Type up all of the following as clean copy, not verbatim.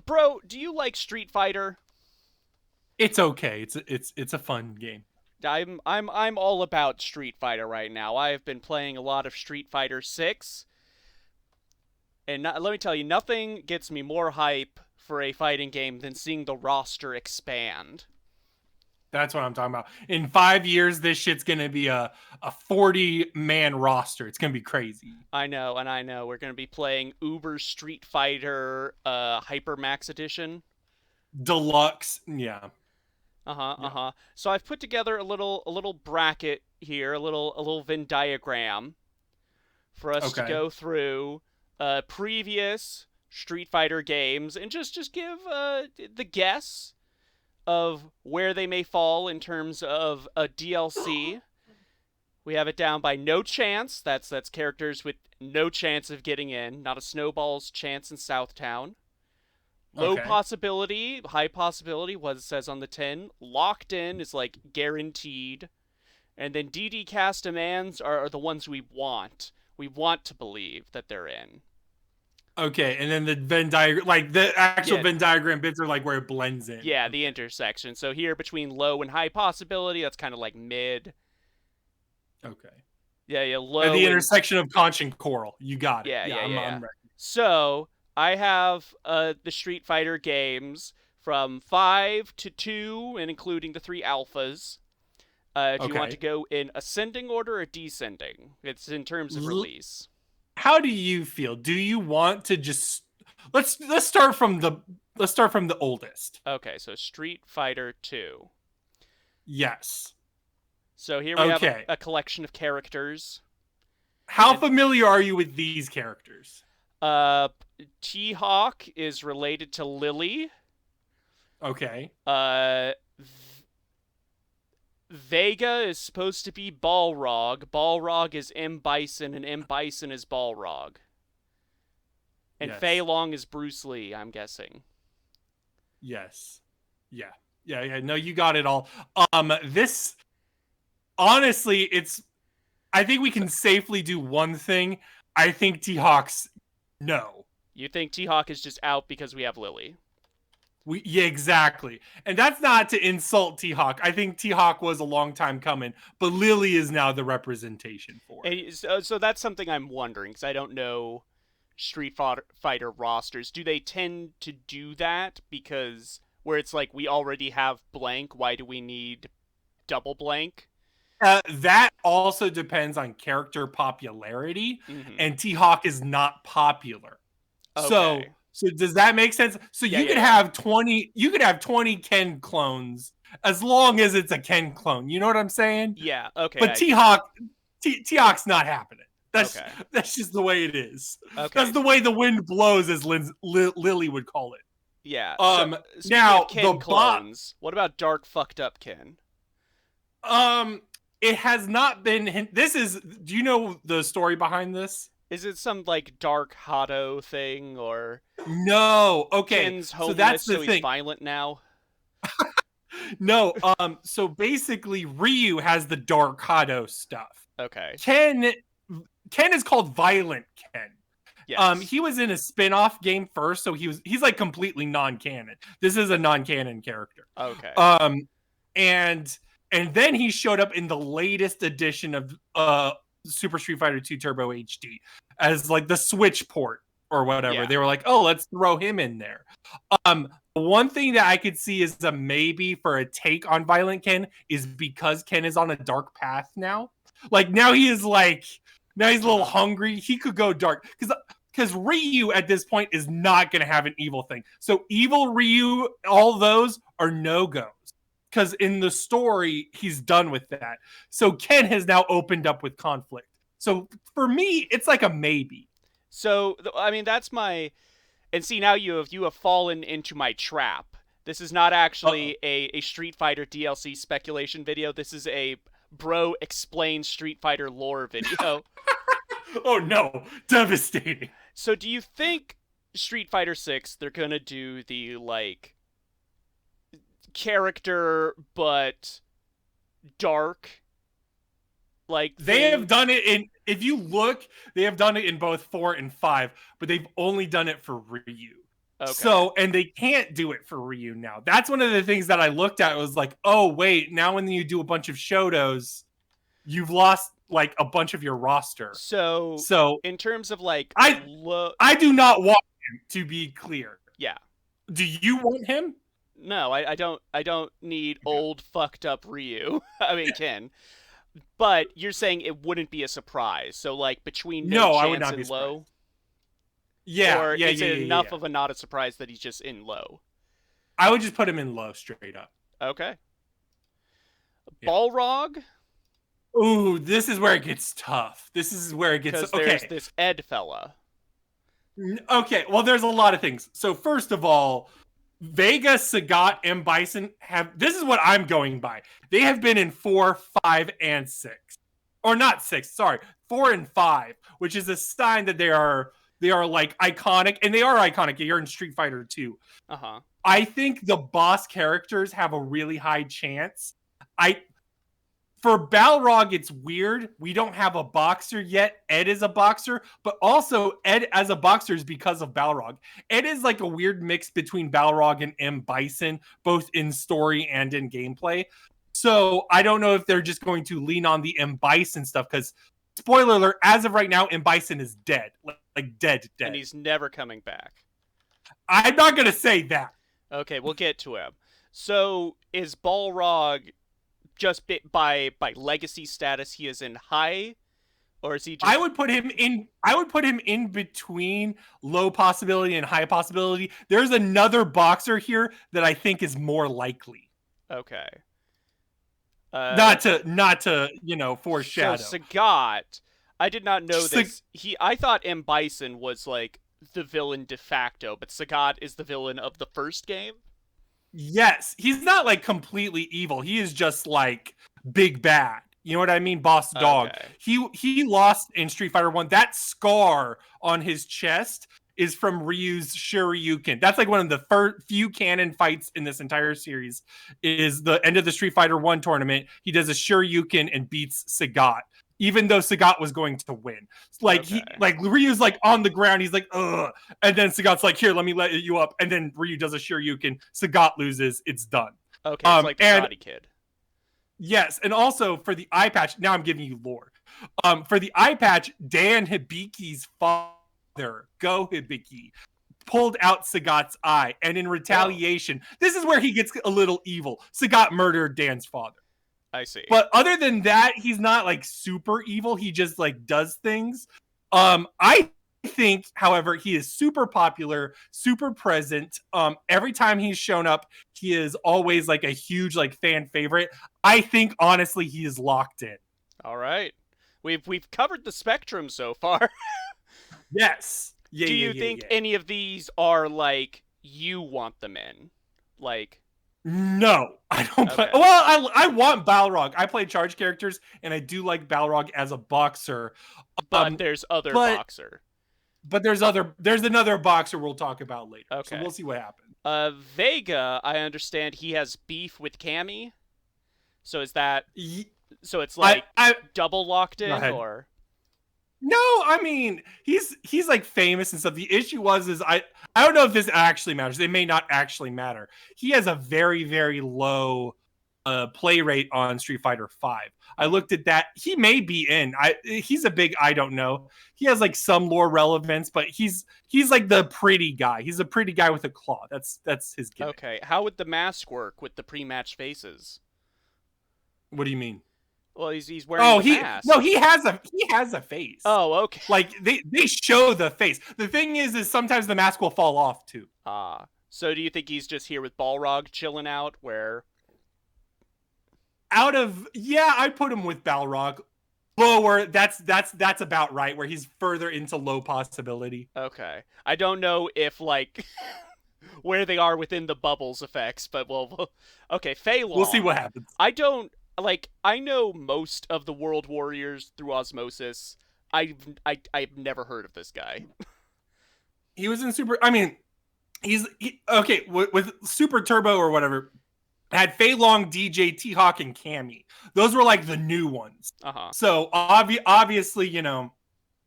Bro, do you like Street Fighter? It's okay. It's a fun game. I'm all about Street Fighter right now. I've been playing a lot of Street Fighter 6, and let me tell you, nothing gets me more hype for a fighting game than seeing the roster expand. That's what I'm talking about. In 5 years, this shit's gonna be a 40-man roster. It's gonna be crazy. I know, and I know we're going to be playing Uber Street Fighter Hyper Max Edition. Deluxe, yeah, Uh-huh, yeah. uh-huh. So I've put together a little bracket here, a little Venn diagram for us to Okay, go through previous Street Fighter games and just give the guess of where they may fall in terms of a DLC. We have it down by no chance. That's characters with no chance of getting in, not a snowball's chance in Southtown. Low okay. possibility, high possibility, what it says on the tin. Locked in is like guaranteed. And then DDCast demands are the ones we want. We want to believe that they're in. Okay, and then the Venn diagram, like the actual Yeah, Venn diagram bits are like where it blends in. yeah, the Okay, intersection. So here between low and high possibility, that's kind of like mid. okay. Yeah, yeah, At the low and intersection of conch and coral, you got it. yeah, Yeah, yeah, yeah, yeah. I'm ready. So I have the Street Fighter games from 5 to 2, and including the three alphas. Do you want to Okay. go in ascending order or descending? It's in terms of release. How do you feel? Do you want to just let's start from the oldest. Okay, so Street Fighter 2. Yes. So here we have a, Okay. a collection of characters. How And familiar are you with these characters? uh T-Hawk is related to Lily. Okay. Uh Vega is supposed to be Balrog. Balrog is M Bison and M Bison is Balrog. And Fei Yes. Long is Bruce Lee, I'm guessing. Yes. Yeah. Yeah, yeah. No, you got it all. This honestly, it's I think we So can safely do one thing. I think T-Hawk's no. you think T-Hawk is just out because we have Lily? Yeah, exactly. And that's not to insult T-Hawk. I think T-Hawk was a long time coming, but Lily is now the representation for it. And so that's something I'm wondering because I don't know Fighter rosters. Do they tend to do that because where it's like we already have blank, why do we need double blank? That also depends on character popularity, Mm-hmm. and T-Hawk is not popular. So, Okay. so does that make sense? So Yeah, you yeah, could yeah. have 20, you could have 20 Ken clones as long as it's a Ken clone. You know what I'm saying? Yeah. Okay. But I get it. T-Hawk's not happening. That's Okay. that's just the way it is. Okay. That's the way the wind blows, as Lily would call it. Yeah. So speaking of Now the Ken bot. clones, what about Dark fucked up Ken? Um, it has not been. This is. Do you know the story behind this? Is it some like Dark Hotto thing or No. Okay. Ken's So that's homeless the so he's thing. violent now? No. So basically, Ryu has the Dark Hado stuff. Okay. Ken. Ken is called Violent Ken. Yes. He was in a spin-off game first, so he's like completely non-canon. This is a non-canon character. Okay. Um, and and then he showed up in the latest edition of Super Street Fighter 2 Turbo HD as like the Switch port or whatever. Yeah. They were like, "Oh, let's throw him in there." One thing that I could see is a maybe for a take on Violent Ken is because Ken is on a dark path now. Like now he is like now he's a little Uh-huh. hungry. He could go dark because Ryu at this point is not going to have an evil thing. So evil Ryu, all those are no goes because in the story he's done with that. So Ken has now opened up with conflict. So for me, it's like a maybe. So I mean that's my and see now you have fallen into my trap. This is not Uh-oh. actually a Street Fighter DLC speculation video. This is a bro explain Street Fighter lore video. Oh no, devastating. So do you think Street Fighter 6 they're going to do the like character but dark like They have thing? done it in. If you look, they have done it in both 4 and 5, but they've only done it for Ryu. Okay. So, and they can't do it for Ryu now. That's one of the things that I looked at. Was like, oh wait, now when you do a bunch of Shotos, you've lost like a bunch of your roster. So, So in terms of like I do not want him, to be clear. yeah. Do you want him? No, I don't. I don't need old fucked up Ryu. I mean Ken. But you're saying it wouldn't be a surprise. So like between no No, I would chance not be and surprised. low, Yeah, or yeah, is yeah, it yeah, enough yeah. of a not a surprise that he's just in low? I would just put him in low straight up. Okay. Yeah. Balrog, Ooh, this is where it gets tough. This is where it gets because there's okay. this Ed fella. Okay, well, there's a lot of things. So first of all, Vega, Sagat, and Bison have. This is what I'm going by. They have been in 4, 5, and 6, or not 6. Sorry, 4 and 5, which is a sign that they are like iconic, and they are iconic. You're in Street Fighter 2. Uh-huh. I think the boss characters have a really high chance. For Balrog, it's weird. We don't have a boxer yet. Ed is a boxer, but also Ed as a boxer is because of Balrog. Ed is like a weird mix between Balrog and M. Bison, both in story and in gameplay. So I don't know if they're just going to lean on the M. Bison stuff, because spoiler alert, as of right now, M. Bison is dead. Like dead. And he's never coming back. I'm not going to say that. Okay, we'll get to him. So is Balrog just by legacy status he is in high, or is he just... I would put him in between low possibility and high possibility. There's another boxer here that I think is more likely. Okay. Not to foreshadow. So Sagat, I did not know this. I thought M. Bison was like the villain de facto, but Sagat is the villain of the first game. Yes, he's not like completely evil. He is just like big bad. You know what I mean? Boss dog. Okay. He lost in Street Fighter 1. That scar on his chest is from Ryu's Shoryuken. That's like one of the few canon fights in this entire series. Is the end of the Street Fighter 1 tournament. He does a Shoryuken and beats Sagat, even though Sagat was going to win. Like Ryu's like on the ground, he's like, ugh. And then Sagat's like, here, let me let you up. And then Ryu does a Shoryuken. Sagat loses. It's done. Okay, it's like the Karate Kid. Yes, and also for the eye patch, now I'm giving you lore. For the eye patch, Dan Hibiki's father, Go Hibiki, pulled out Sagat's eye. And in retaliation, this is where he gets a little evil. Sagat murdered Dan's father. I see. But other than that, he's not like super evil. He just like does things. I think, however, he is super popular, super present. Every time he's shown up, he is always like a huge like fan favorite. I think honestly he is locked in. All right. We've covered the spectrum so far. Yes. Yeah, Do you think any of these are like you want them in? Like, no, I don't play. Okay. Well, I want Balrog. I play charge characters, and I do like Balrog as a boxer. but there's other boxer. But there's another boxer we'll talk about later. Okay. So we'll see what happens. Vega, I understand he has beef with Cammy. So is that... So it's like double locked in, or... No, I mean he's like famous and stuff. The issue is I don't know if this actually matters. It may not actually matter. He has a very, very low play rate on Street Fighter 5. I looked at that. He may be in. He's a big I don't know. He has like some lore relevance, but he's like the pretty guy. He's a pretty guy with a claw. That's his gimmick. Okay, how would the mask work with the pre-match faces? What do you mean? Well, he's wearing the mask. No, he has a face. Oh, okay. Like they show the face. The thing is sometimes the mask will fall off too. So do you think he's just here with Balrog chilling out where... I'd put him with Balrog. Lower, that's about right, where he's further into low possibility. Okay. I don't know if, like, where they are within the bubbles effects, but okay, Fei Long. We'll see what happens. I know most of the World Warriors through osmosis. I've never heard of this guy. He was in Super... I mean, okay, with Super Turbo or whatever... had Fei Long, DJ, T-Hawk, and Cammy. Those were like the new ones. So obviously,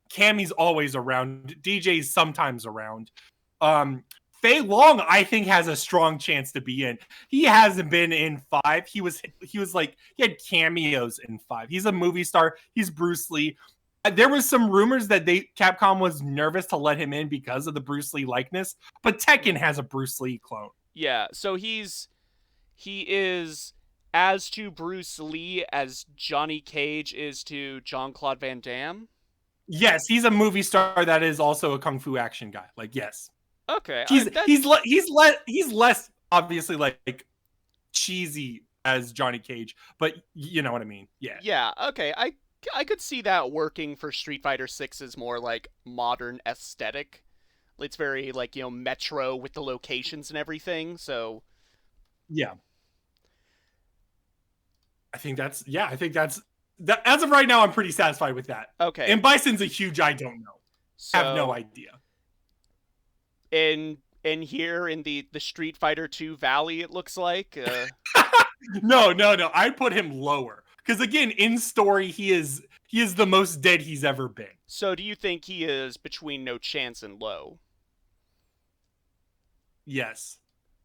Cammy's always around. DJ's sometimes around. Fei Long, I think, has a strong chance to be in. He hasn't been in 5. He was like, he had cameos in 5. He's a movie star. He's Bruce Lee. There was some rumors that Capcom was nervous to let him in because of the Bruce Lee likeness, but Tekken has a Bruce Lee clone. Yeah, so he is as to Bruce Lee as Johnny Cage is to Jean-Claude Van Damme. Yes, he's a movie star that is also a kung fu action guy. Like, yes. Okay, He's less obviously like cheesy as Johnny Cage, but you know what I mean. Yeah. Yeah, okay. I could see that working for Street Fighter 6's more like modern aesthetic. It's very like, metro with the locations and everything. So Yeah. I think that's that. As of right now, I'm pretty satisfied with that. Okay. And Bison's a huge I don't know. So Have no idea. in here in the Street Fighter 2 Valley, it looks like. No. I put him lower because again, in story, he is the most dead he's ever been. So do you think he is between no chance and low? Yes.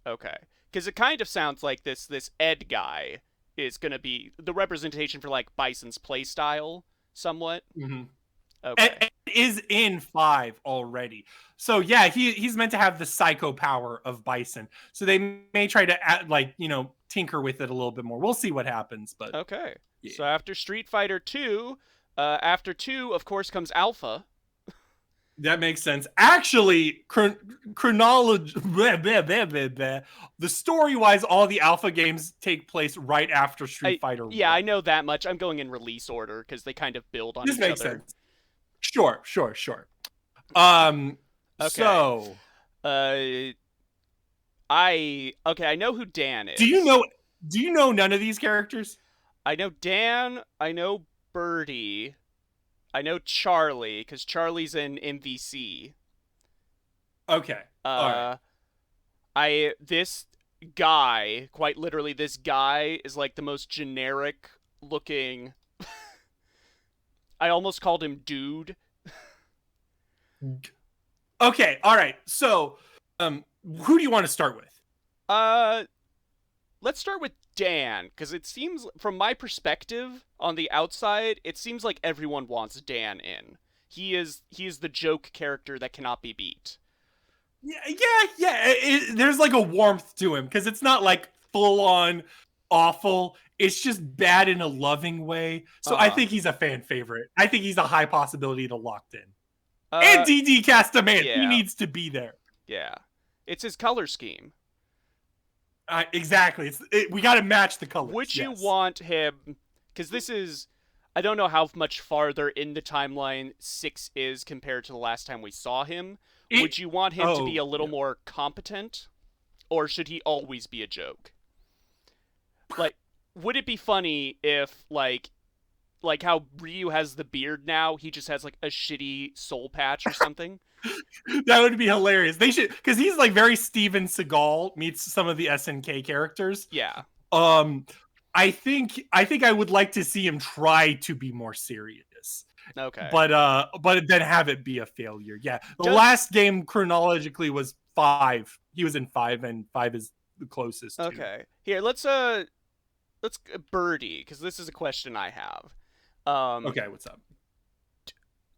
Okay, because it kind of sounds like this Ed guy is gonna be the representation for like Bison's playstyle, somewhat. Mm-hmm. Okay. Ed is in 5 already. So yeah, he's meant to have the psycho power of Bison. So they may try to add, tinker with it a little bit more. We'll see what happens. But Okay. yeah. So after Street Fighter 2, after 2, of course, comes Alpha. That makes sense. Actually, chronology, the story-wise, all the Alpha games take place right after Street Fighter. Yeah, I know that much. I'm going in release order because they kind of build on each other. This makes sense. Sure. Okay. So, I know who Dan is. Do you know none of these characters? I know Dan. I know Birdie. I know Charlie because Charlie's in MVC. Okay. All right. This guy, quite literally, this guy is like the most generic looking. I almost called him dude. Okay. All right. So, who do you want to start with? Let's start with Dan, because it seems, from my perspective, on the outside, it seems like everyone wants Dan in. He is the joke character that cannot be beat. Yeah. There's like a warmth to him, because it's not like full on awful. It's just bad in a loving way. So I think he's a fan favorite. I think he's a high possibility to locked in. And DDCast demand. Yeah. He needs to be there. Yeah. It's his color scheme. Exactly. We got to match the colors. Would you want him... Because this is... I don't know how much farther in the timeline 6 is compared to the last time we saw him. Would you want him to be a little more competent? Or should he always be a joke? Like, would it be funny if, like how Ryu has the beard now, he just has, like, a shitty soul patch or something? That would be hilarious. They should, because he's like very Steven Seagal meets some of the SNK characters. Yeah. I think I would like to see him try to be more serious. Okay. But then have it be a failure. Yeah. The last game chronologically was 5. He was in 5, and 5 is the closest. Okay. Here, let's Birdie, because this is a question I have. Okay, what's up?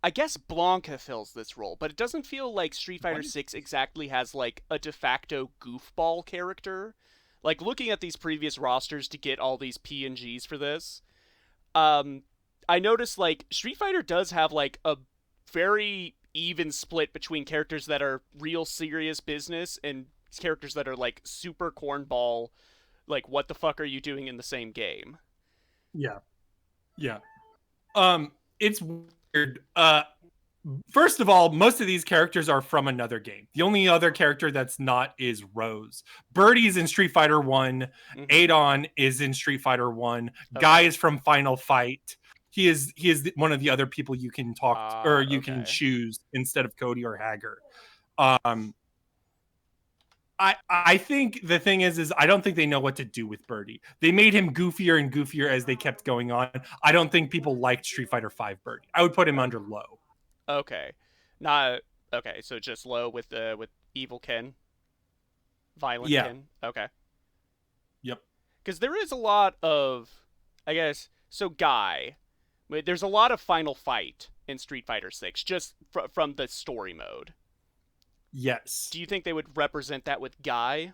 I guess Blanca fills this role, but it doesn't feel like Street Fighter 6 exactly has, like, a de facto goofball character. Like, looking at these previous rosters to get all these PNGs for this, I noticed, like, Street Fighter does have, like, a very even split between characters that are real serious business and characters that are, like, super cornball, like, what the fuck are you doing in the same game? Yeah. It's weird. First of all, most of these characters are from another game. The only other character that's not is Rose. Birdie's in Street Fighter 1. Mm-hmm. Adon is in Street Fighter 1. Okay. Guy is from Final Fight. He is one of the other people you can talk to, or you can choose instead of Cody or Hager. I think the thing is I don't think they know what to do with Birdie. They made him goofier and goofier as they kept going on. I don't think people liked Street Fighter 5 Birdie. I would put him under low. Okay. So just low with Evil Ken. Violent Yeah. Kin. Okay. Yep. Because there is a lot of, I guess, so Guy. There's a lot of final fight in Street Fighter 6, just from the story mode. Yes. Do you think they would represent that with Guy?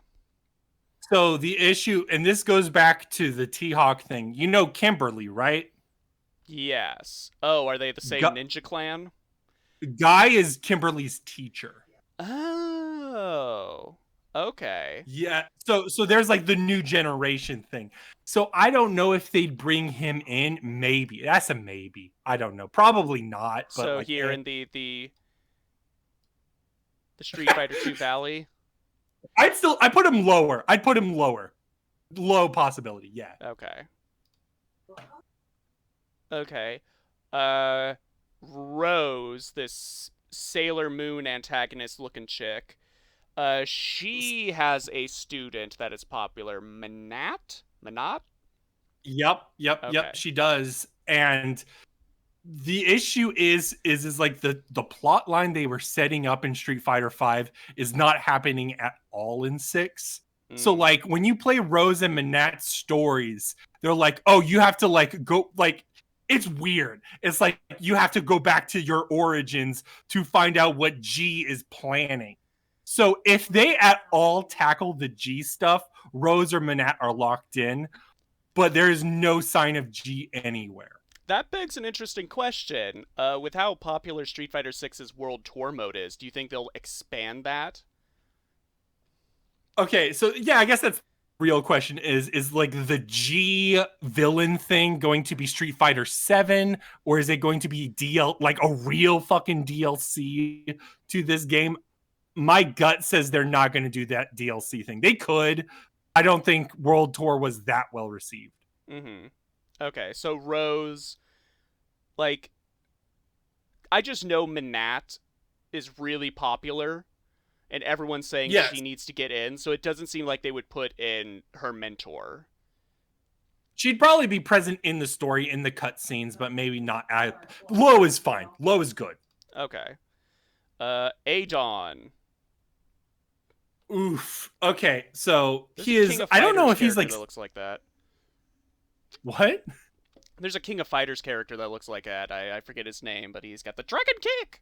So the issue, and this goes back to the T-Hawk thing. You know Kimberly, right? Yes. Oh, are they the same ninja clan? Guy is Kimberly's teacher. Oh. Okay. Yeah. So there's like the new generation thing. So I don't know if they'd bring him in. Maybe. That's a maybe. I don't know. Probably not. But So like here in the Street Fighter 2 Valley. I put him lower. I'd put him lower. Low possibility. Yeah. Okay. Okay. Rose, this Sailor Moon antagonist looking chick. She has a student that is popular, Manat? Manat? Yep. Okay. She does. And the issue is like the plot line they were setting up in Street Fighter 5 is not happening at all in 6. So like when you play Rose and Manat's stories, they're like, "Oh, you have to like go like it's weird. It's like you have to go back to your origins to find out what G is planning." So if they at all tackle the G stuff, Rose or Manat are locked in, but there is no sign of G anywhere. That begs an interesting question. With how popular Street Fighter 6's World Tour mode is, do you think they'll expand that? Okay, so yeah, I guess that's the real question is like the G villain thing going to be Street Fighter 7 or is it going to be like a real fucking DLC to this game? My gut says they're not going to do that DLC thing. They could. I don't think World Tour was that well received. Mm-hmm. Okay, so Rose, like, I just know Manat is really popular, and everyone's saying she needs to get in, so it doesn't seem like they would put in her mentor. She'd probably be present in the story, in the cutscenes, but maybe not. Low is fine. Low is good. Okay. Adon. Oof. Okay, so There's he is. I don't know if he's like. That looks like that. What? There's a King of Fighters character that looks like that. I forget his name, but he's got the dragon kick.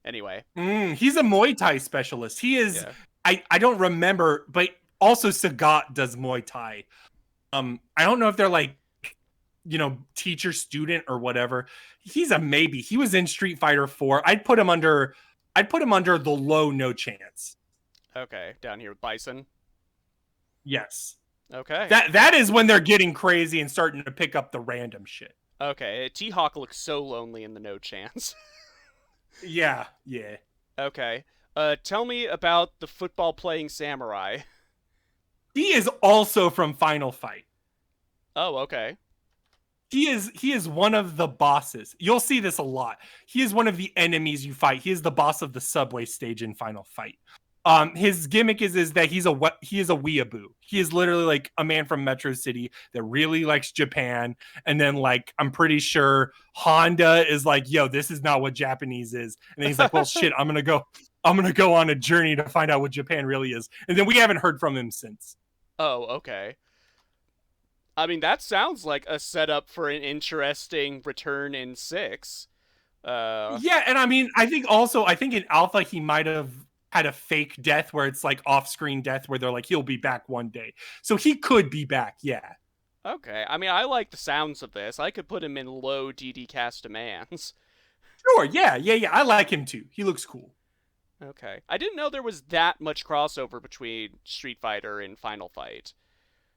Anyway. He's a Muay Thai specialist. He is. Yeah. I don't remember, but also Sagat does Muay Thai. I don't know if they're like, teacher student or whatever. He's a maybe. He was in Street Fighter 4. I'd put him under the low no chance. Okay, down here with Bison. Yes. Okay. That is when they're getting crazy and starting to pick up the random shit. Okay, T-Hawk looks so lonely in the no chance. Yeah. Okay. Tell me about the football playing samurai. He is also from Final Fight. Oh, okay. He is one of the bosses. You'll see this a lot. He is one of the enemies you fight. He is the boss of the subway stage in Final Fight. His gimmick is that he is a weeaboo. He is literally like a man from Metro City that really likes Japan. And then like I'm pretty sure Honda is like, yo, this is not what Japanese is. And then he's like, well, shit, I'm gonna go on a journey to find out what Japan really is. And then we haven't heard from him since. Oh, okay. I mean, that sounds like a setup for an interesting return in 6. Yeah, and I mean, I think in Alpha he might have had a fake death where it's like off-screen death where they're like he'll be back one day. So he could be back, yeah. Okay. I mean, I like the sounds of this. I could put him in low DDCast demands. Sure, yeah. I like him too. He looks cool. Okay. I didn't know there was that much crossover between Street Fighter and Final Fight.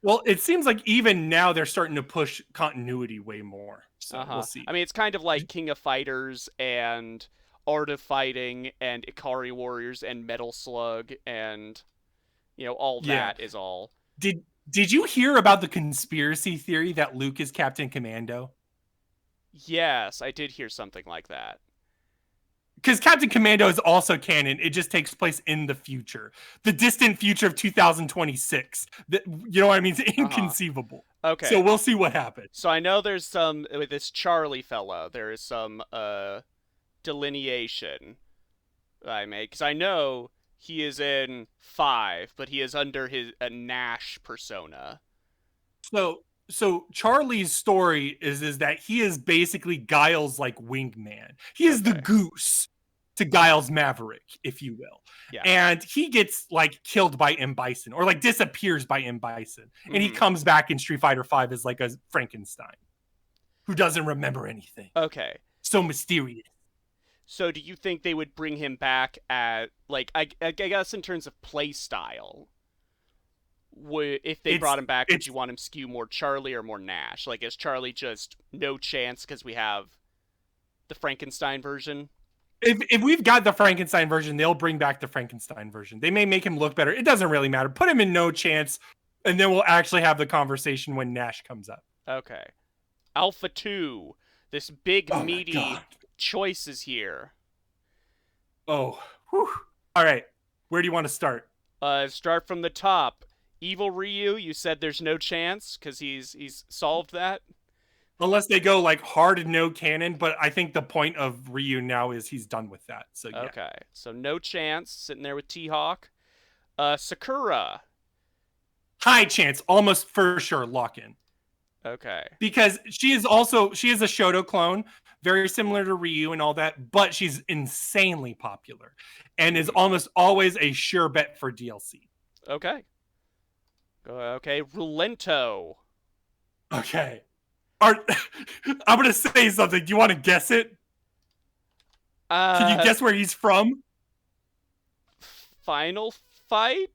Well, it seems like even now they're starting to push continuity way more. So we'll see. I mean, it's kind of like King of Fighters and Art of Fighting and Ikari Warriors and Metal Slug and all that is all. Did you hear about the conspiracy theory that Luke is Captain Commando? Yes, I did hear something like that. Because Captain Commando is also canon. It just takes place in the future. The distant future of 2026. You know what I mean? It's inconceivable. Okay. So we'll see what happens. So I know there's some, with this Charlie fella, there is some delineation I made. Because I know he is in 5, but he is under a Nash persona. So Charlie's story is that he is basically Guile's like wingman. He is the Okay. goose to Guile's Maverick, if you will. Yeah. And he gets like killed by M. Bison or like disappears by M. Bison. And he Mhm. comes back in Street Fighter V as like a Frankenstein who doesn't remember anything. Okay. So mysterious. So do you think they would bring him back at like I guess in terms of play style? If they brought him back, would you want him skew more Charlie or more Nash? Like, is Charlie just no chance because we have the Frankenstein version? If we've got the Frankenstein version, they'll bring back the Frankenstein version. They may make him look better. It doesn't really matter. Put him in no chance, and then we'll actually have the conversation when Nash comes up. Okay. Alpha 2. This big, meaty choice is here. Oh. Whew. All right. Where do you want to start? Start from the top. Evil Ryu, you said there's no chance because he's solved that. Unless they go like hard and no canon, but I think the point of Ryu now is he's done with that. So yeah. Okay, so no chance, sitting there with T-Hawk. Sakura. High chance, almost for sure, lock in. Okay. Because she is a Shoto clone, very similar to Ryu and all that, but she's insanely popular and is almost always a sure bet for DLC. Okay. Okay, Rulento. Okay. I'm going to say something. Do you want to guess it? Can you guess where he's from? Final Fight?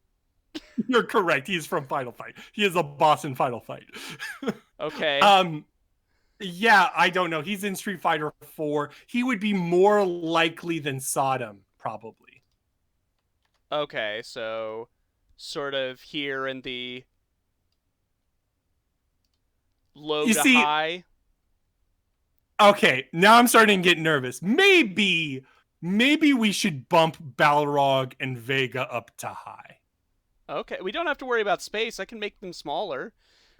You're correct. He's from Final Fight. He is a boss in Final Fight. Okay. Yeah, I don't know. He's in Street Fighter 4. He would be more likely than Sodom, probably. Okay, so sort of here in the low to high. Okay, now I'm starting to get nervous. Maybe we should bump Balrog and Vega up to high. Okay, we don't have to worry about space. I can make them smaller.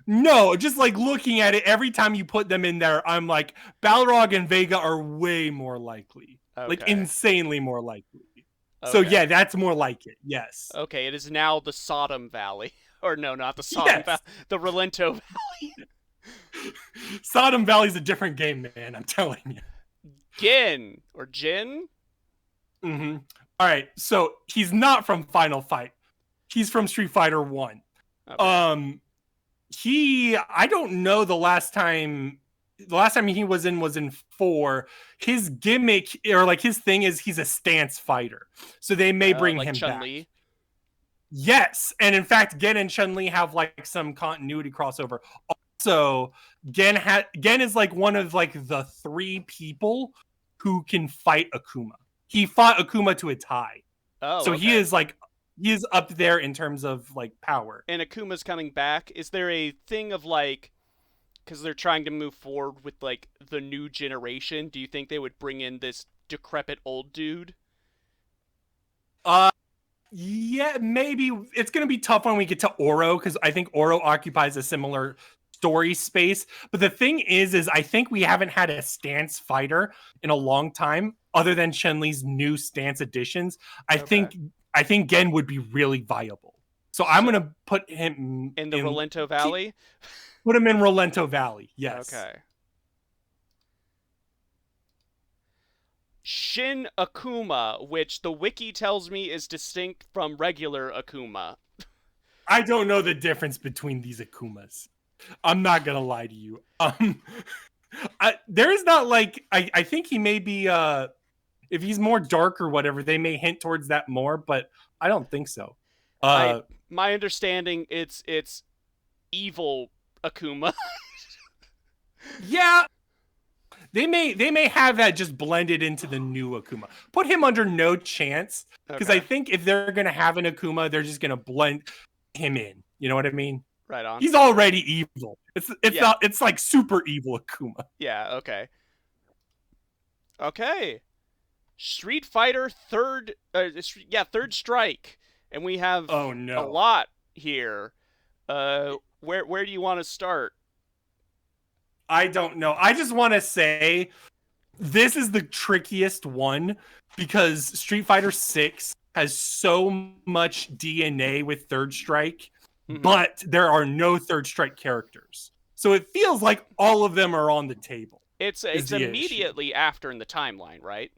No, just like looking at it, every time you put them in there, I'm like, Balrog and Vega are way more likely. Okay. Like, insanely more likely. Okay. So, yeah, that's more like it. Yes. Okay, it is now the Sodom Valley. Or no, not the Sodom Valley. The Rulento Valley. Sodom Valley's a different game, man. I'm telling you. Gin. Or Jin? Mm-hmm. All right, so he's not from Final Fight. He's from Street Fighter 1. Okay. I don't know the last time he was in 4. His gimmick or like his thing is he's a stance fighter. So they may bring like him Chun-Li? back. Yes, and in fact Gen and Chun-Li have like some continuity crossover. Also, Gen is like one of like the 3 people who can fight Akuma. He fought Akuma to a tie. Oh, so okay. he is up there in terms of like power. And Akuma's coming back. Is there a thing of like, because they're trying to move forward with like the new generation, do you think they would bring in this decrepit old dude? Yeah, maybe. It's going to be tough when we get to Oro, because I think Oro occupies a similar story space. But the thing is I think we haven't had a stance fighter in a long time, other than Chun-Li's new stance editions. I think Gen would be really viable. So I'm going to put him in the Rulento Valley. Put him in Rulento Valley. Yes. Okay. Shin Akuma, which the wiki tells me is distinct from regular Akuma. I don't know the difference between these Akumas. I'm not gonna lie to you. There is not like I think he may be if he's more dark or whatever, they may hint towards that more, but I don't think so. My understanding, it's evil Akuma. Yeah. They may have that just blended into the new Akuma. Put him under no chance, because I think if they're gonna have an Akuma, they're just gonna blend him in. You know what I mean? Right on. He's already evil. Not. It's like super evil Akuma. Yeah. Okay. Okay. Street Fighter third strike, and we have a lot here. Where do you want to start? I don't know. I just want to say this is the trickiest one because Street Fighter 6 has so much DNA with Third Strike, Mm-hmm. but there are no Third Strike characters. So it feels like all of them are on the table. Is It's the issue? immediately after in the timeline, right?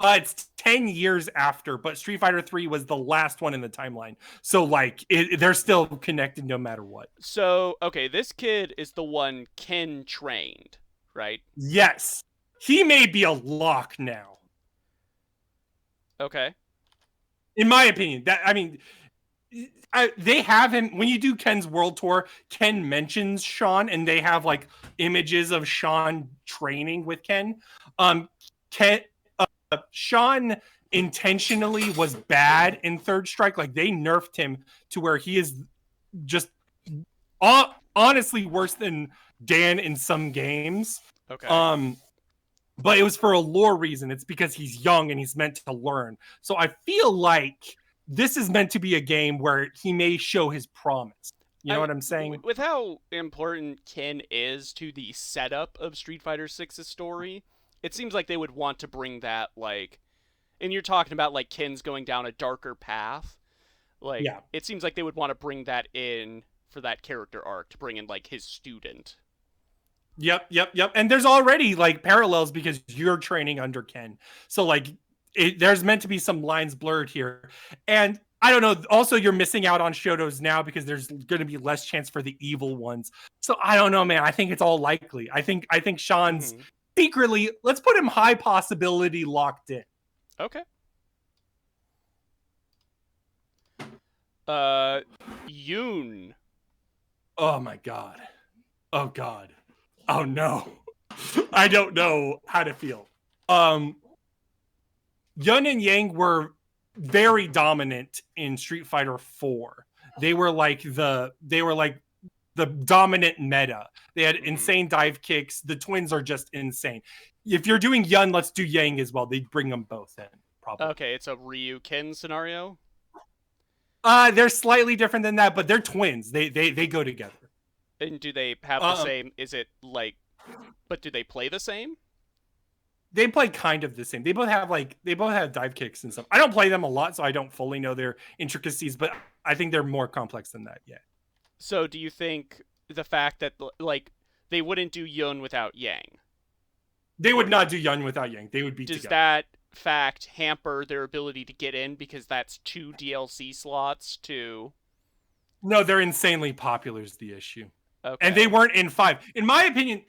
It's 10 years after, but Street Fighter 3 was the last one in the timeline. So, like, they're still connected no matter what. So, okay, this kid is the one Ken trained, right? Yes. He may be a lock now. Okay. In my opinion. They have him when you do Ken's world tour. Ken mentions Sean, and they have like images of Sean training with Ken. Ken, Sean intentionally was bad in Third Strike. Like they nerfed him to where he is just honestly worse than Dan in some games. Okay. But it was for a lore reason. It's because he's young and he's meant to learn. So I feel like this is meant to be a game where he may show his promise. You know what I'm saying? With how important Ken is to the setup of Street Fighter 6's story, it seems like they would want to bring that, like, and you're talking about like Ken's going down a darker path. Like, Yeah. it seems like they would want to bring that in for that character arc, to bring in like his student. Yep. And there's already like parallels because you're training under Ken. So like there's meant to be some lines blurred here. And I don't know. Also, you're missing out on Shotos now because there's going to be less chance for the evil ones. So I don't know, man. I think it's all likely. I think Sean's secretly, let's put him high possibility locked in. Okay. Yoon. Oh my god. Oh god. Oh no. I don't know how to feel. Yun and Yang were very dominant in Street Fighter 4. They were like the dominant meta. They had insane dive kicks. The twins are just insane. If you're doing Yun, let's do Yang as well. They'd bring them both in, probably. Okay, it's a Ryu Ken scenario. They're slightly different than that, but they're twins. They go together. And do they have the same? Is it like? But do they play the same? They play kind of the same. They both have dive kicks and stuff. I don't play them a lot, so I don't fully know their intricacies, but I think they're more complex than that. Yeah. So do you think the fact that like they wouldn't do Yun without Yang? They would not do Yun without Yang. They would be Does together. that fact hamper their ability to get in because that's 2 DLC slots to? No, they're insanely popular is the issue. Okay. And they weren't in 5. In my opinion,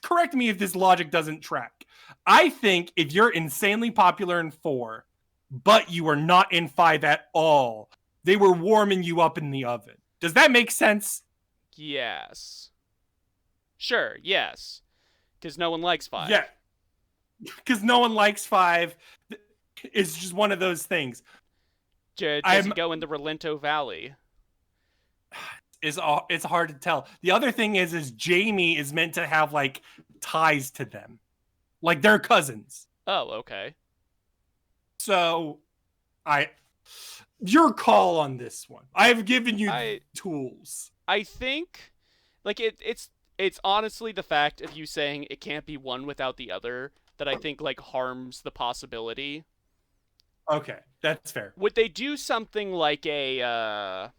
correct me if this logic doesn't track. I think if you're insanely popular in 4, but you were not in 5 at all, they were warming you up in the oven. Does that make sense? Yes. Sure, yes. Because no one likes 5. Yeah. Because no one likes 5. It's just one of those things. Does it go in the Relento Valley? It's hard to tell. The other thing is Jamie is meant to have like ties to them, like they're cousins. Oh, okay. So, your call on this one. I've given you tools. I think, like it's honestly the fact of you saying it can't be one without the other that I think like harms the possibility. Okay, that's fair. Would they do something like a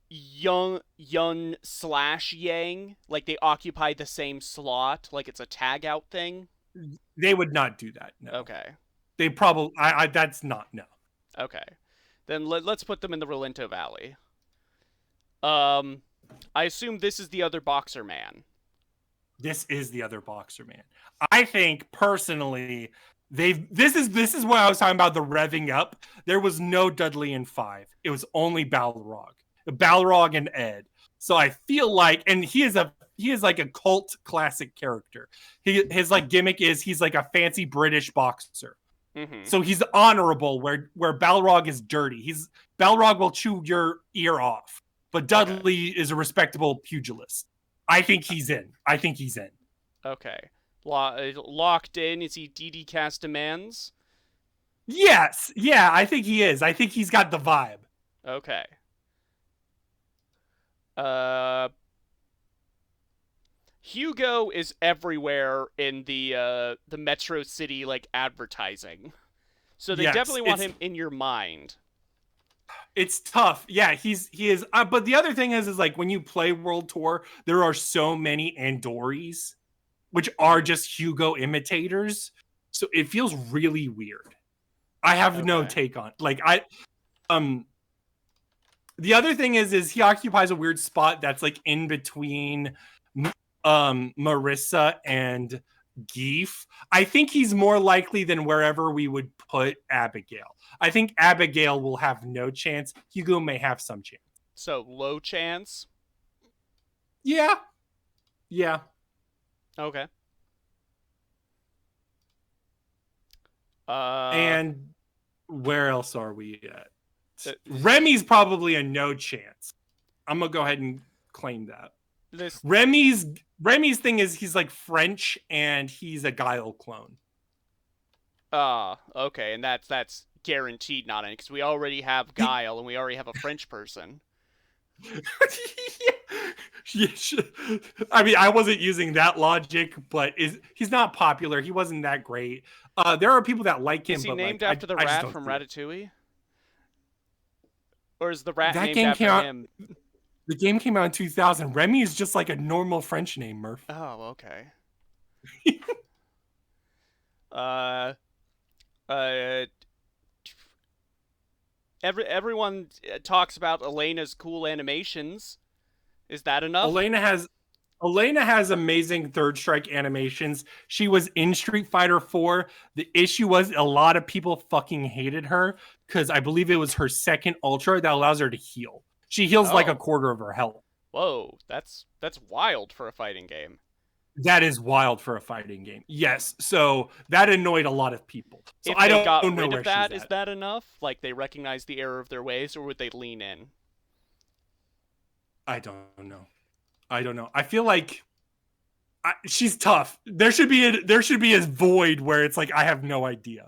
Yun / Yang, like they occupy the same slot, like it's a tag out thing? They would not do that. No. Okay. They probably. That's not no. Okay. Then let's put them in the Relento Valley. I assume this is the other boxer man. This is the other boxer man. I think personally, this is what I was talking about, the revving up. There was no Dudley in 5. It was only Balrog and Ed. So I feel like, and he is like a cult classic character. His like gimmick is he's like a fancy British boxer. Mm-hmm. So he's honorable where Balrog is dirty. Balrog will chew your ear off, but Dudley is a respectable pugilist. I think he's in. Okay. Locked in. Is he DDCast demands? Yes. Yeah, I think he is. I think he's got the vibe. Okay. Hugo is everywhere in the Metro City like advertising. So they Yes, definitely want him in your mind. it's tough. Yeah, he is. But the other thing is like when you play World Tour, there are so many Andoris, which are just Hugo imitators. So it feels really weird. I have no Okay. take on like um the other thing is he occupies a weird spot that's like in between Marissa and Geef. I think he's more likely than wherever we would put Abigail. I think Abigail will have no chance. Hugo may have some chance. So low chance. Yeah. Yeah. Okay. Uh, And where else are we at? uh, Remy's probably a no chance. I'm gonna go ahead and claim that. this. Remy's thing is he's like French and he's a Guile clone. Okay, and that's guaranteed not in because we already have Guile and we already have a French person. Yeah, I mean, I wasn't using that logic, but he's not popular. He wasn't that great. There are people that like him, Is he but named like, after the I just rat don't from see it. Ratatouille? Or is the rat That named game after came out. him? The game came out in 2000. Remy is just like a normal French name, Murph. Oh, okay. uh, uh, everyone talks about Elena's cool animations. Is that enough? Elena has amazing third strike animations. She was in Street Fighter 4. The issue was a lot of people fucking hated her because I believe it was her second ultra that allows her to heal. She heals like a Oh, quarter of her health. whoa, that's wild for a fighting game. That is wild for a fighting game. Yes. So that annoyed a lot of people. So If I they don't got know rid where of that, she's is at. that enough? Like they recognize the error of their ways, or would they lean in? I don't know. I don't know. I feel like she's tough. There should be a void where it's like I have no idea.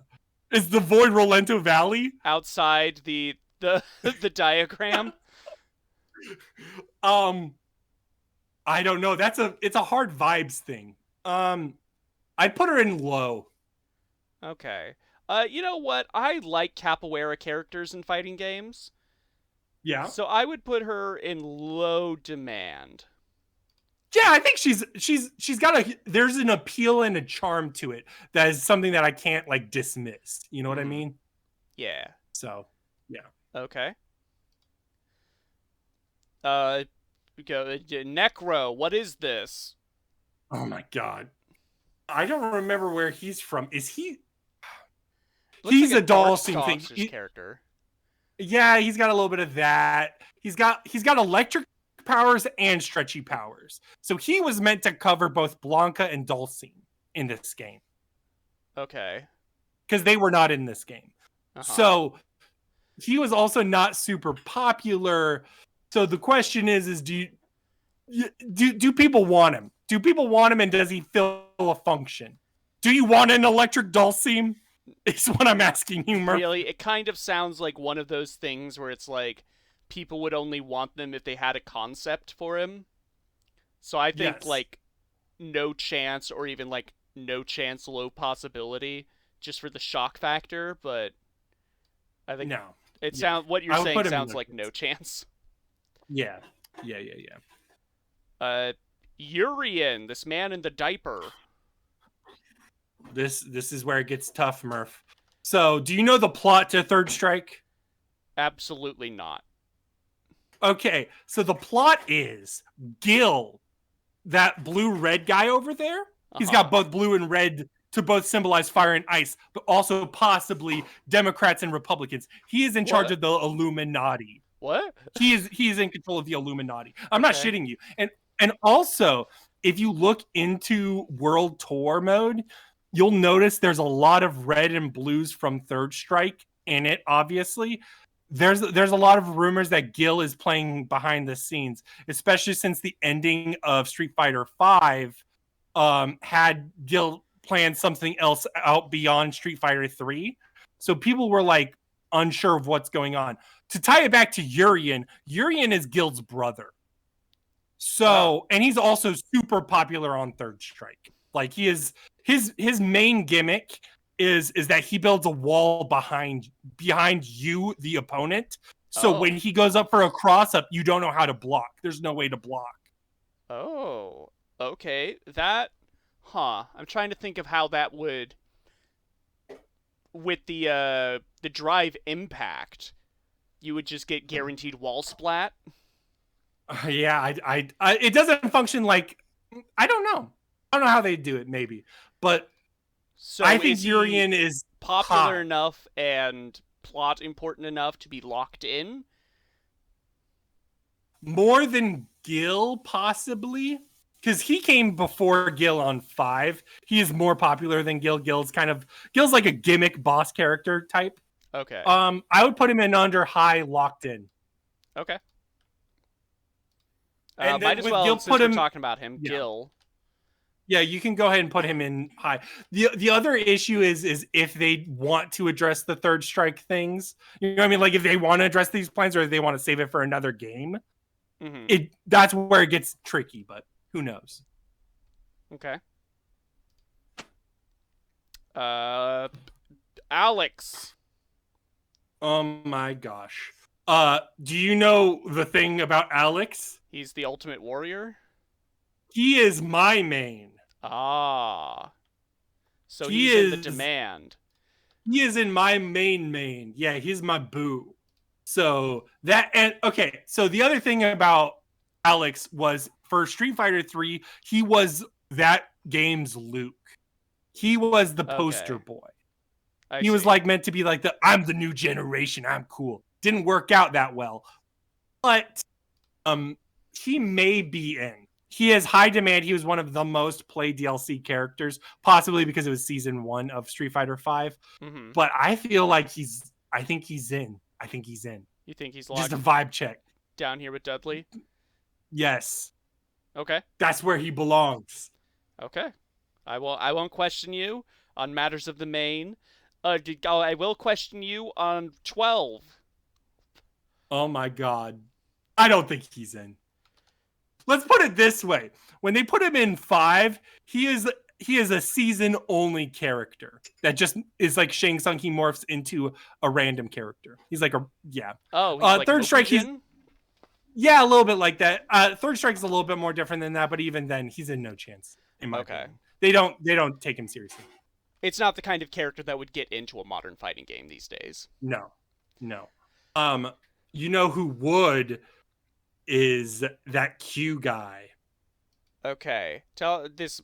Is the void Rolento Valley? Outside the the diagram. I don't know. It's a hard vibes thing. I'd put her in low. Okay. You know what? I like capoeira characters in fighting games, Yeah. so I would put her in low demand. Yeah, I think she's got there's an appeal and a charm to it that is something that I can't like dismiss. You know what I mean? Yeah. So, yeah. Okay. Necro. What is this? Oh my god. I don't remember where he's from. Is he Looks He's like a doll Dark scene thing. Stalker's character. Yeah, he's got a little bit of that. He's got electric powers and stretchy powers. So he was meant to cover both Blanca and Dulcine in this game Okay. because they were not in this game. Uh-huh. So he was also not super popular. So the question is do people want him? Do people want him, and does he fill a function? Do you want an electric Dulcine? Is what I'm asking you, Murph. Really, it kind of sounds like one of those things where it's like people would only want them if they had a concept for him. So I think Yes. like no chance or even like no chance low possibility just for the shock factor, but I think No. it Yeah. sound what I you're would saying put him in sounds no like chance. no chance. Yeah. Urian, this man in the diaper. This is where it gets tough, Murph. So, do you know the plot to Third Strike? Absolutely not. Okay, so the plot is Gil, that blue-red guy over there. He's got both blue and red to both symbolize fire and ice, but also possibly Democrats and Republicans. He is in charge of the Illuminati. What? He is in control of the Illuminati. I'm not Okay. shitting you. And also, if you look into World Tour mode, you'll notice there's a lot of red and blues from Third Strike in it. Obviously, there's a lot of rumors that Gil is playing behind the scenes, especially since the ending of Street Fighter V had Gil planned something else out beyond Street Fighter 3. So people were like unsure of what's going on. To tie it back to Urian is Gil's brother. So, and he's also super popular on Third Strike. Like he is his main gimmick is that he builds a wall behind you, the opponent. So when he goes up for a cross up, you don't know how to block. There's no way to block. Oh, okay. I'm trying to think of how that would, with the drive impact, you would just get guaranteed wall splat. Yeah, it doesn't function like, I don't know. I don't know how they do it, maybe. But So I think Urian is popular high. enough and plot important enough to be locked in. More than Gil, possibly. Because he came before Gil on 5. He is more popular than Gil. Gil's like a gimmick boss character type. Okay. I would put him in under high, locked in. Okay. And might as well, Gil, since we're talking about him, yeah. Gil. Yeah, you can go ahead and put him in high. The other issue is if they want to address the third strike things. You know what I mean? Like if they want to address these plans or if they want to save it for another game. Mm-hmm. That's where it gets tricky, but who knows? Okay. Alex. Oh my gosh. Do you know the thing about Alex? He's the ultimate warrior? He is my main. Ah. So he's in the demand. He is in my main. Yeah, he's my boo. So so the other thing about Alex was for Street Fighter 3, he was that game's Luke. He was the poster boy. He was like meant to be like I'm the new generation. I'm cool. Didn't work out that well. But he may be in. He has high demand. He was one of the most played DLC characters, possibly because it was season 1 of Street Fighter 5. Mm-hmm. But I feel like I think he's in. You think he's locked? Just a vibe check. Down here with Dudley? Yes. Okay. That's where he belongs. Okay. I won't question you on matters of the main. I will question you on 12. Oh my god. I don't think he's in. Let's put it this way. When they put him in 5, he is a season-only character that just is like Shang Tsung. He morphs into a random character. He's like Oh, he's like Third Strike, Mokujin? Yeah, a little bit like that. Third Strike is a little bit more different than that, but even then, he's in no chance. In my opinion. They don't take him seriously. It's not the kind of character that would get into a modern fighting game these days. No. You know who would is that Q guy. Okay, tell this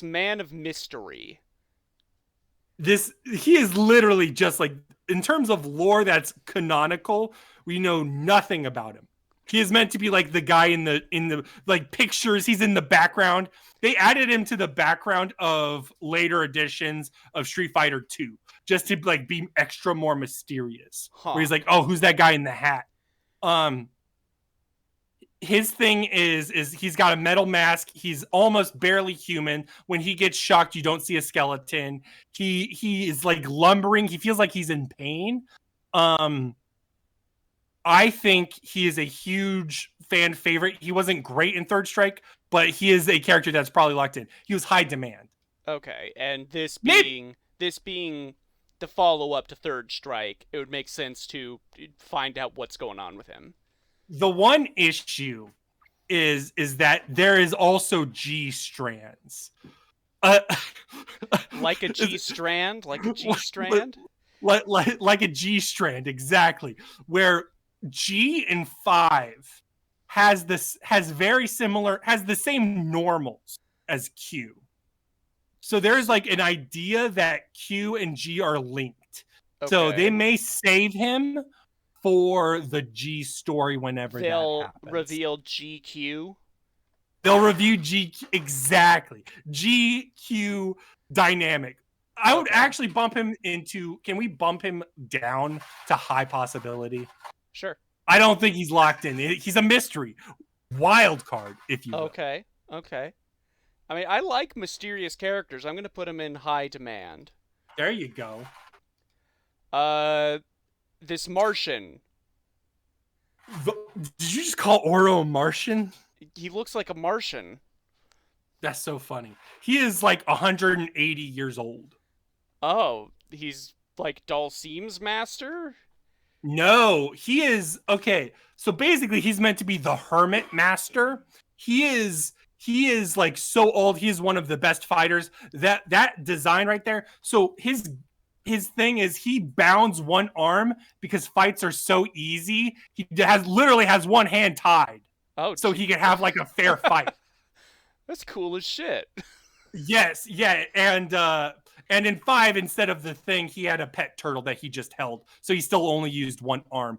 man of mystery. He is literally just like, in terms of lore that's canonical, we know nothing about him. He is meant to be like the guy in the like pictures. He's in the background. They added him to the background of later editions of Street Fighter 2 just to like be extra more mysterious. Where he's like, oh, who's that guy in the hat? His thing is he's got a metal mask. He's almost barely human. When he gets shocked, you don't see a skeleton. He is like lumbering. He feels like he's in pain. I think he is a huge fan favorite. He wasn't great in Third Strike, but he is a character that's probably locked in. He was high demand. Okay, and this being the follow-up to Third Strike, it would make sense to find out what's going on with him. The one issue is that there is also G strands. Like a G strand? Like a G strand? Like a G strand, exactly. Where G in 5 has the same normals as Q. So there's like an idea that Q and G are linked. Okay. So they may save him for the G story whenever that happens. They'll reveal GQ. They'll review GQ, exactly. GQ dynamic. I would actually bump him into, can we bump him down to high possibility? Sure. I don't think he's locked in. He's a mystery. Wild card, if you will. Okay. I mean, I like mysterious characters. I'm going to put him in high demand. There you go. This Martian. Did you just call Oro a Martian? He looks like a Martian. That's so funny. He is like 180 years old. Oh, he's like Dulcime's master? No, he is okay. So basically, he's meant to be the hermit master. He is like so old. He is one of the best fighters. That design right there. So his thing is he bounds one arm because fights are so easy. He literally has one hand tied, Oh, so he can have like a fair fight. that's cool as shit. Yes, yeah, and in 5, instead of the thing, he had a pet turtle that he just held, so he still only used one arm.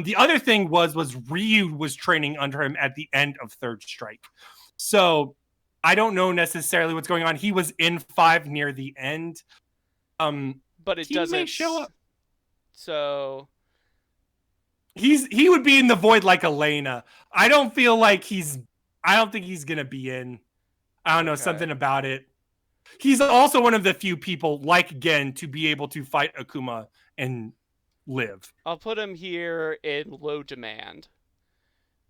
The other thing was Ryu was training under him at the end of Third Strike, so I don't know necessarily what's going on. He was in 5 near the end. But it he doesn't may show up. So He would be in the void like Elena. I don't think he's gonna be in. I don't know, something about it. He's also one of the few people like Gen to be able to fight Akuma and live. I'll put him here in low demand.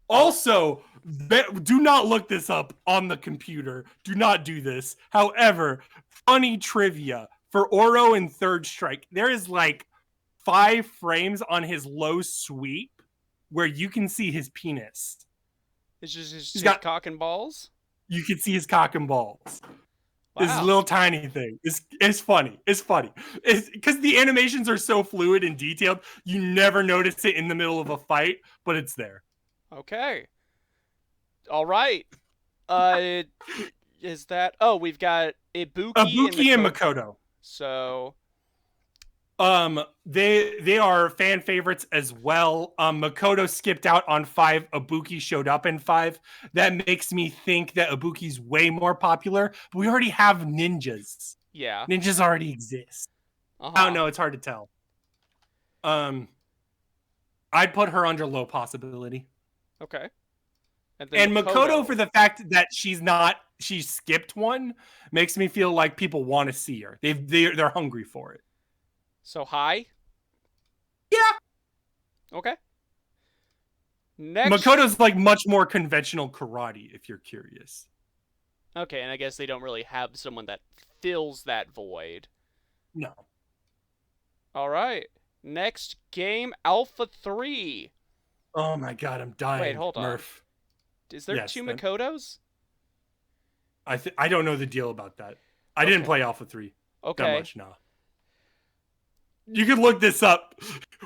Also, do not look this up on the computer. Do not do this. However, funny trivia for Oro in Third Strike, there is like 5 frames on his low sweep where you can see his penis. It's just his got cock and balls? You can see his cock and balls. Wow. This little tiny thing. It's funny. It's funny. It's because the animations are so fluid and detailed, you never notice it in the middle of a fight, but it's there. Okay. All right. Is that? Oh, we've got Ibuki and Makoto. So, they are fan favorites as well. Makoto skipped out on 5. Ibuki showed up in 5. That makes me think that Ibuki's way more popular. But we already have ninjas. yeah. Ninjas already exist. I don't know. It's hard to tell. I'd put her under low possibility. Okay. And Makoto, for the fact that she skipped one, makes me feel like people want to see her. They're hungry for it. So high? Yeah. Okay. Next. Makoto's like much more conventional karate, if you're curious. Okay, and I guess they don't really have someone that fills that void. No. All right. Next game, Alpha 3. Oh my god, I'm dying. Wait, hold on. Murph. Is there 2 Makotos? I don't know the deal about that. I didn't play Alpha 3 that much now. You could look this up.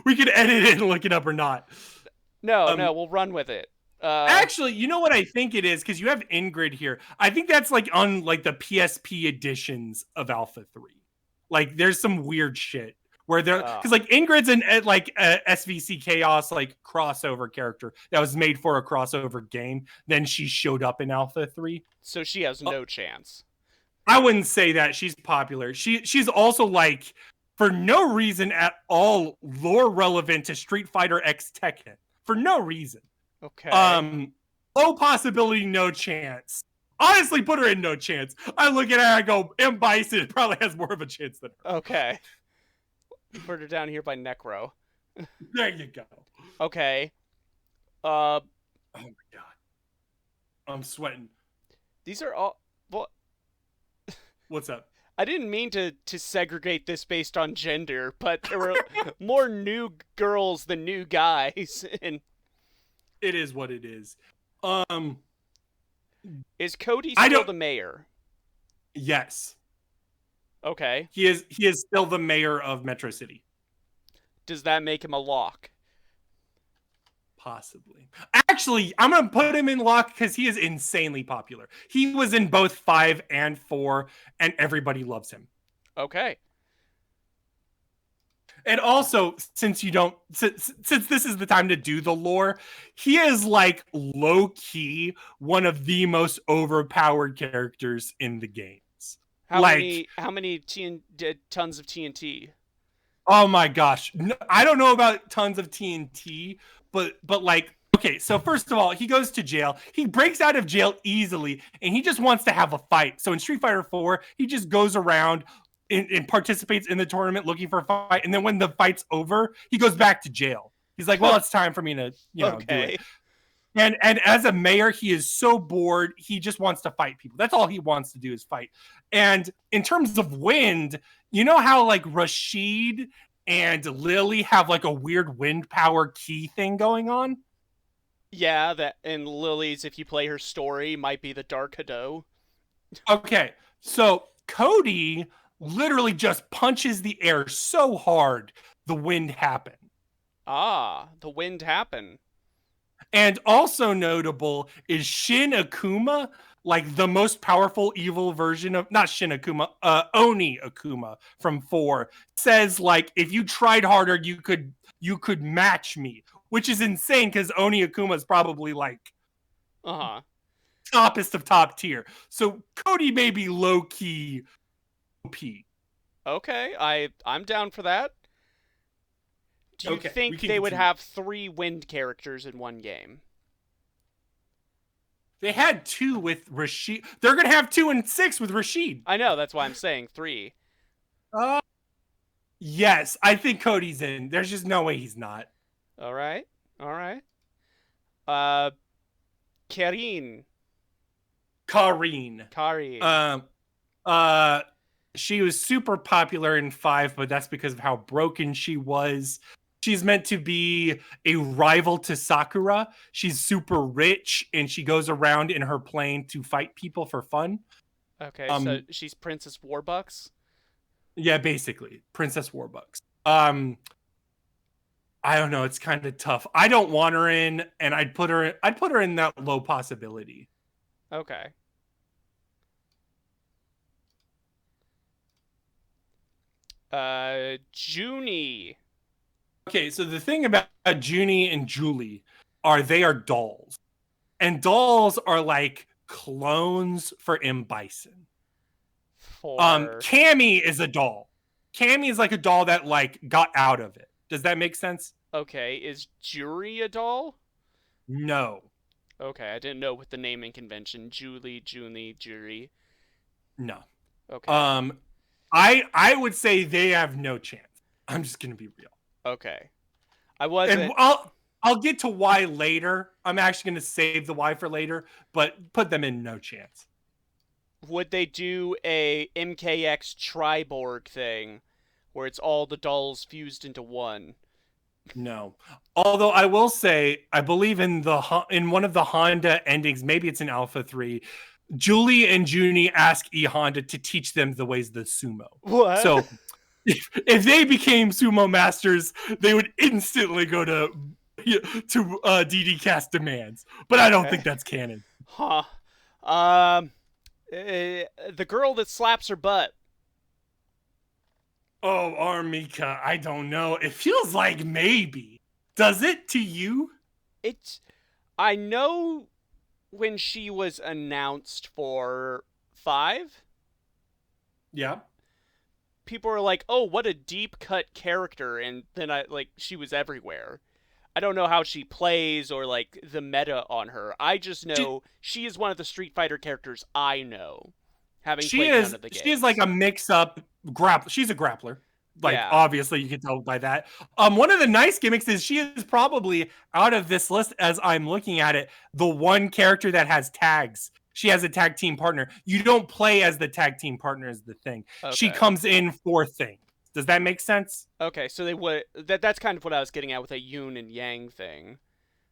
We could edit it and look it up or not. No, we'll run with it. Actually, you know what I think it is? Because you have Ingrid here. I think that's like on like the PSP editions of Alpha 3. Like there's some weird shit where they're because like Ingrid's an like SVC Chaos like crossover character that was made for a crossover game. Then she showed up in Alpha 3. So she has no chance. I wouldn't say that. She's popular. She's also like for no reason at all lore relevant to Street Fighter X Tekken. For no reason. Okay. Low possibility, no chance. Honestly, put her in no chance. I look at her and I go, M. Bison probably has more of a chance than her. Okay. Put her down here by Necro. There you go. Okay. Oh my god. I'm sweating. These are all... Well, what's up? I didn't mean to segregate this based on gender, but there were more new girls than new guys. And it is what it is. Is Cody still the mayor? Yes. Okay. He is still the mayor of Metro City. Does that make him a lock? Possibly. Actually, I'm going to put him in lock because he is insanely popular. He was in both 5 and 4, and everybody loves him. Okay. And also, since this is the time to do the lore, he is like low-key one of the most overpowered characters in the games. How many tons of TNT? Oh my gosh. I don't know about tons of TNT, but like, okay, so first of all, he goes to jail. He breaks out of jail easily, and he just wants to have a fight. So in Street Fighter 4, he just goes around and participates in the tournament looking for a fight. And then when the fight's over, he goes back to jail. He's like, well, it's time for me to, do it. And as a mayor, he is so bored. He just wants to fight people. That's all he wants to do is fight. And in terms of wind, you know how like Rashid and Lily have like a weird wind power key thing going on? Yeah, that and Lily's, if you play her story, might be the Dark Hado. Okay, so Cody literally just punches the air so hard the wind happened. Ah, the wind happen. And also notable is Shin Akuma, like the most powerful evil version of not Shin Akuma, Oni Akuma from 4 says like if you tried harder you could match me, which is insane because Oni Akuma is probably like Uh-huh. toppest of top tier. So Cody may be low key OP. Okay, I'm down for that. Do you Okay, we think can they would continue. have 3 wind characters in one game? They had 2 with Rashid. They're gonna have 2 and 6 with Rashid. I know, that's why I'm saying 3. Uh, yes, I think Cody's in. There's just no way he's not. All right. All right. Uh Karin. Kareen. Karin. Um, uh, she was super popular in 5, but that's because of how broken she was. She's meant to be a rival to Sakura. She's super rich, and she goes around in her plane to fight people for fun. Okay, so Um, she's Princess Warbucks. yeah, basically, Princess Warbucks. I don't know. It's kind of tough. I don't want her in, and I'd put her. I'd put her in that low possibility. Okay. Junie. Okay, so the thing about Junie and Julie are they are dolls. And dolls are like clones for M. Bison. For Cammy is a doll. Cammy is like a doll that like got out of it. Does that make sense? okay, is Jury a doll? No. Okay, I didn't know with the naming convention. Julie, Junie, Jury. No. Okay. Um I would say they have no chance. I'm just gonna be real. Okay. I And wasn't. I'll get to why later. I'm actually gonna save the why for later, but put them in no chance. Would they do a MKX Triborg thing where it's all the dolls fused into one? No. Although I will say, I believe in one of the Honda endings, maybe it's in Alpha 3, Julie and Junie ask E Honda to teach them the ways of the sumo. What? So if they became sumo masters, they would instantly go to DDCast demands. But I don't think Okay. that's canon. Huh. Um. The girl that slaps her butt. Oh, Armika, I don't know. It feels like maybe. Does it to you? It's. I know when she was announced for 5, Yeah. people were like, "Oh, what a deep cut character," and then she was everywhere. I don't know how she plays or like the meta on her. I just She, know she is one of the Street Fighter characters I know, having she played none is of the she is like games. a mix up grappler. She's a grappler. Like Yeah. obviously you can tell by that. One of the nice gimmicks is she is probably out of this list as I'm looking at it, the one character that has tags. She has a tag team partner. You don't play as the tag team partner is the thing. She Okay. comes in for things. Does that make sense? Okay. So they would that's kind of what I was getting at with a Yoon and Yang thing.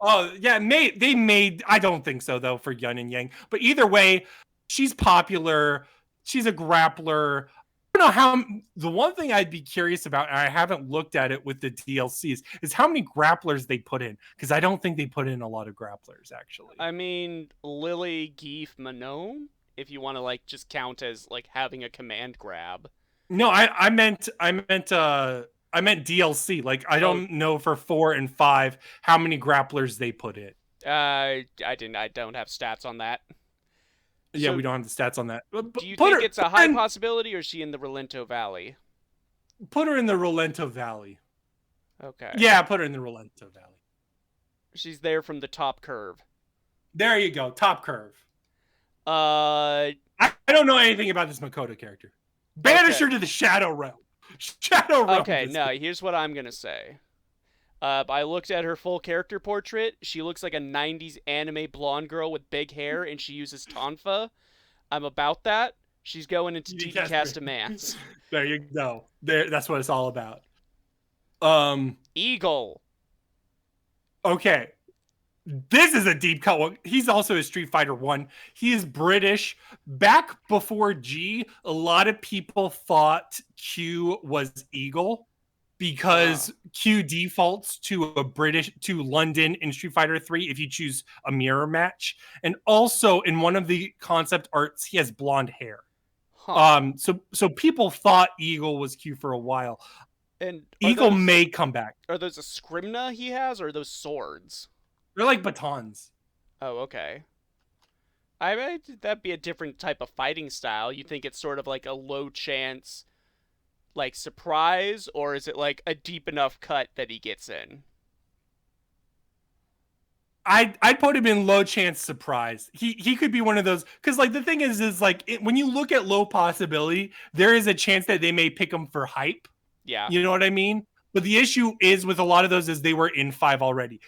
Oh yeah, they made. I don't think so though for Yun and Yang. But either way, she's popular. She's a grappler. I don't know how. The one thing I'd be curious about, and I haven't looked at it with the DLCs, is how many grapplers they put in. Because I don't think they put in a lot of grapplers actually. I mean, Lily, Geef, Manon, if you want to like just count as like having a command grab. No, I meant DLC. Like I Oh, don't know for 4 and 5 how many grapplers they put in. I don't have stats on that. Yeah, So, we don't have the stats on that. do you Put think her, it's a put her high in, possibility, or is she in the Relento Valley? put her in the Rolento Valley. Okay. Yeah, put her in the Rolento Valley. She's there from the top curve. There you go, top curve. Uh, I don't know anything about this Makoto character. Banish okay. her to the Shadow Realm. Shadow Realm. Okay, no, here's what I'm gonna say. I looked at her full character portrait. She looks like a 90s anime blonde girl with big hair, and she uses tonfa. I'm about that. She's going into DDCast demands. There you go. There, that's what it's all about. Um. Eagle. Okay. This is a deep cut one. He's also a Street Fighter 1. He is British. Back before G, a lot of people thought Q was Eagle because Q defaults to London in Street Fighter 3 if you choose a mirror match. And also in one of the concept arts, he has blonde hair. Huh. So people thought Eagle was Q for a while. And Eagle may come back. Are those a scrimna he has, or are those swords? They're like batons. Oh, okay. I bet that'd be a different type of fighting style. You think it's sort of like a low chance, like surprise, or is it like a deep enough cut that he gets in? I'd put him in low chance surprise. He could be one of those because like the thing is like when you look at low possibility, there is a chance that they may pick him for hype. Yeah. You know what I mean? But the issue is with a lot of those is they were in 5 already.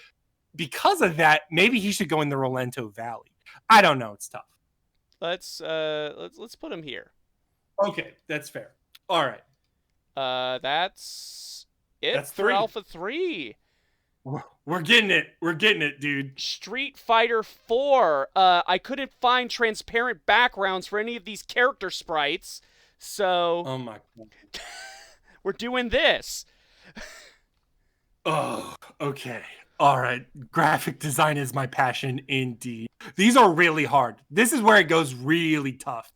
Because of that, maybe he should go in the Rolento Valley. I don't know. It's tough. Let's put him here. Okay, that's fair. All right. That's it That's for 3. Alpha 3. We're getting it. We're getting it, dude. Street Fighter 4. I couldn't find transparent backgrounds for any of these character sprites, so Oh my god. we're doing this. Oh, okay. All right. Graphic design is my passion indeed. These are really hard. This is where it goes really tough.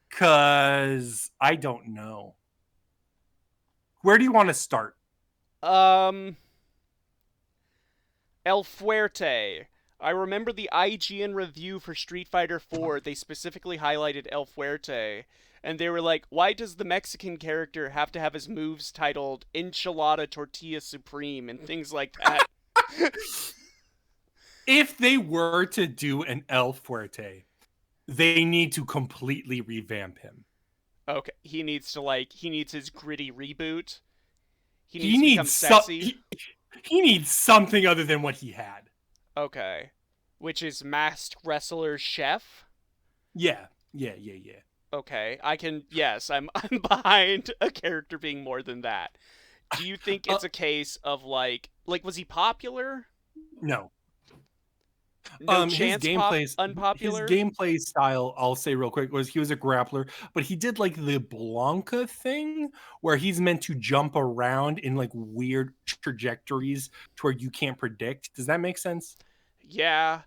Cause I don't know. Where do you want to start? El Fuerte. I remember the IGN review for Street Fighter 4. They specifically highlighted El Fuerte. And they were like, why does the Mexican character have to have his moves titled Enchilada Tortilla Supreme and things like that? If they were to do an El Fuerte, they need to completely revamp him. Okay, he needs his gritty reboot. He become sexy. He needs something other than what he had. Okay. Which is masked wrestler chef? Yeah. Okay, yes, I'm behind a character being more than that. Do you think it's a case of like was he popular? No. No His chance unpopular? His gameplay style, I'll say real quick, was he was a grappler, but he did like the Blanca thing where he's meant to jump around in like weird trajectories to where you can't predict. Does that make sense? Yeah.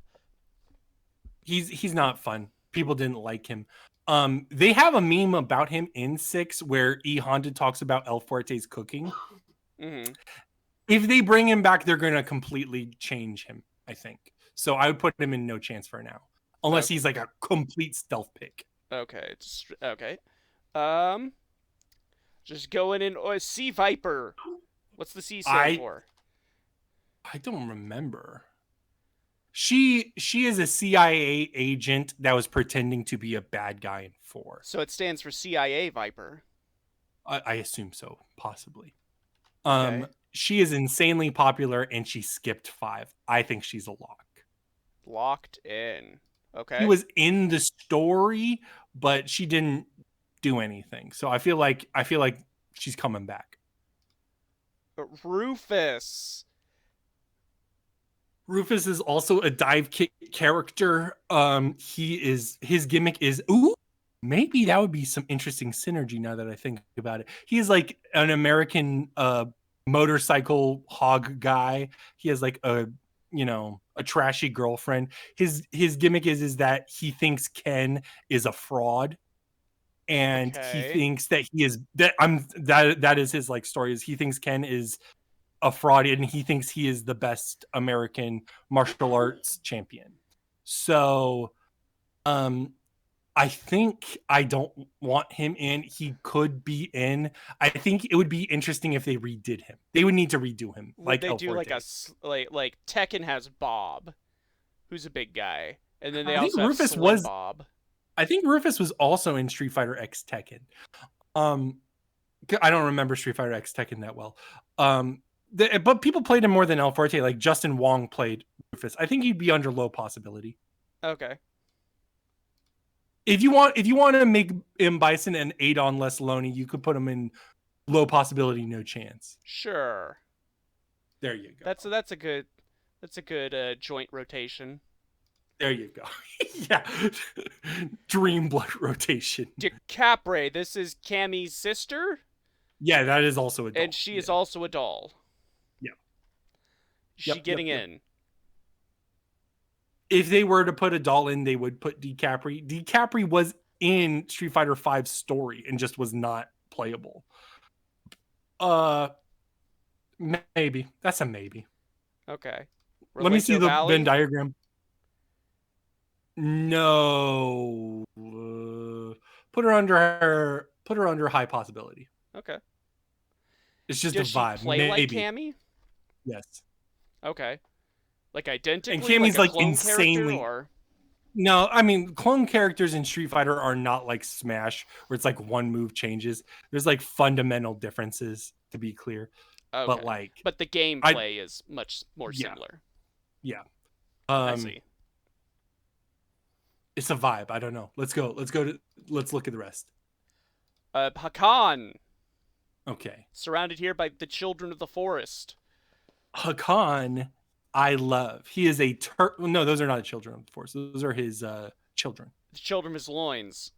He's not fun. People didn't like him. They have a meme about him in 6 where E Honda talks about El Fuerte's cooking. Mm-hmm. If they bring him back, they're gonna completely change him, I think. So I would put him in no chance for now, unless he's like a complete stealth pick. Okay, okay. Just going in. Oh, Sea Viper. What's the C stand for? I don't remember. She is a CIA agent that was pretending to be a bad guy in 4. So it stands for CIA Viper. I assume so, possibly. Okay. She is insanely popular, and she skipped 5. I think she's a lock. Locked in. Okay. She was in the story, but she didn't do anything. So I feel like she's coming back. Rufus. Rufus is also a dive kick character. His gimmick is maybe that would be some interesting synergy now that I think about it. He's like an American motorcycle hog guy. He has like a trashy girlfriend. His gimmick is that he thinks Ken is a fraud, and he thinks that he is that is his like story. Is he thinks Ken is a fraud, and he thinks he is the best American martial arts champion. So, I think I don't want him in. He could be in. I think it would be interesting if they redid him. They would need to redo him. Would they do like like Tekken has Bob, who's a big guy, and then they also have Slim Bob. I think Rufus was also in Street Fighter X Tekken. I don't remember Street Fighter X Tekken that well. But people played him more than El Forte. Like Justin Wong played Rufus. I think he'd be under low possibility. Okay. If you want to make M. Bison and Adon less lonely, you could put him in low possibility, no chance. Sure. There you go. That's a good joint rotation. There you go. Yeah. Dream blood rotation. DeCapre, this is Cammy's sister, Yeah, that is also a doll. and she is also a doll. Yeah. Is she getting yep. in? If they were to put a doll in, they would put DiCapri. DiCapri was in Street Fighter V's story and just was not playable. Maybe. That's a maybe. Okay. Let me see the Valley? Venn diagram. No. Put her under high possibility. Okay. It's just Does a vibe. She play maybe. like Cammy? Yes. Okay. Like identically, and Cammy's like a clone insanely. Or... No, I mean clone characters in Street Fighter are not like Smash, where it's like one move changes. There's like fundamental differences, to be clear. Okay. But the gameplay is much more similar. Yeah. I see. It's a vibe. I don't know. Let's look at the rest. Hakan. Okay. Surrounded here by the children of the forest. Hakan, I love. He is a no, those are not children of the forest. Those are his children. The children of his loins.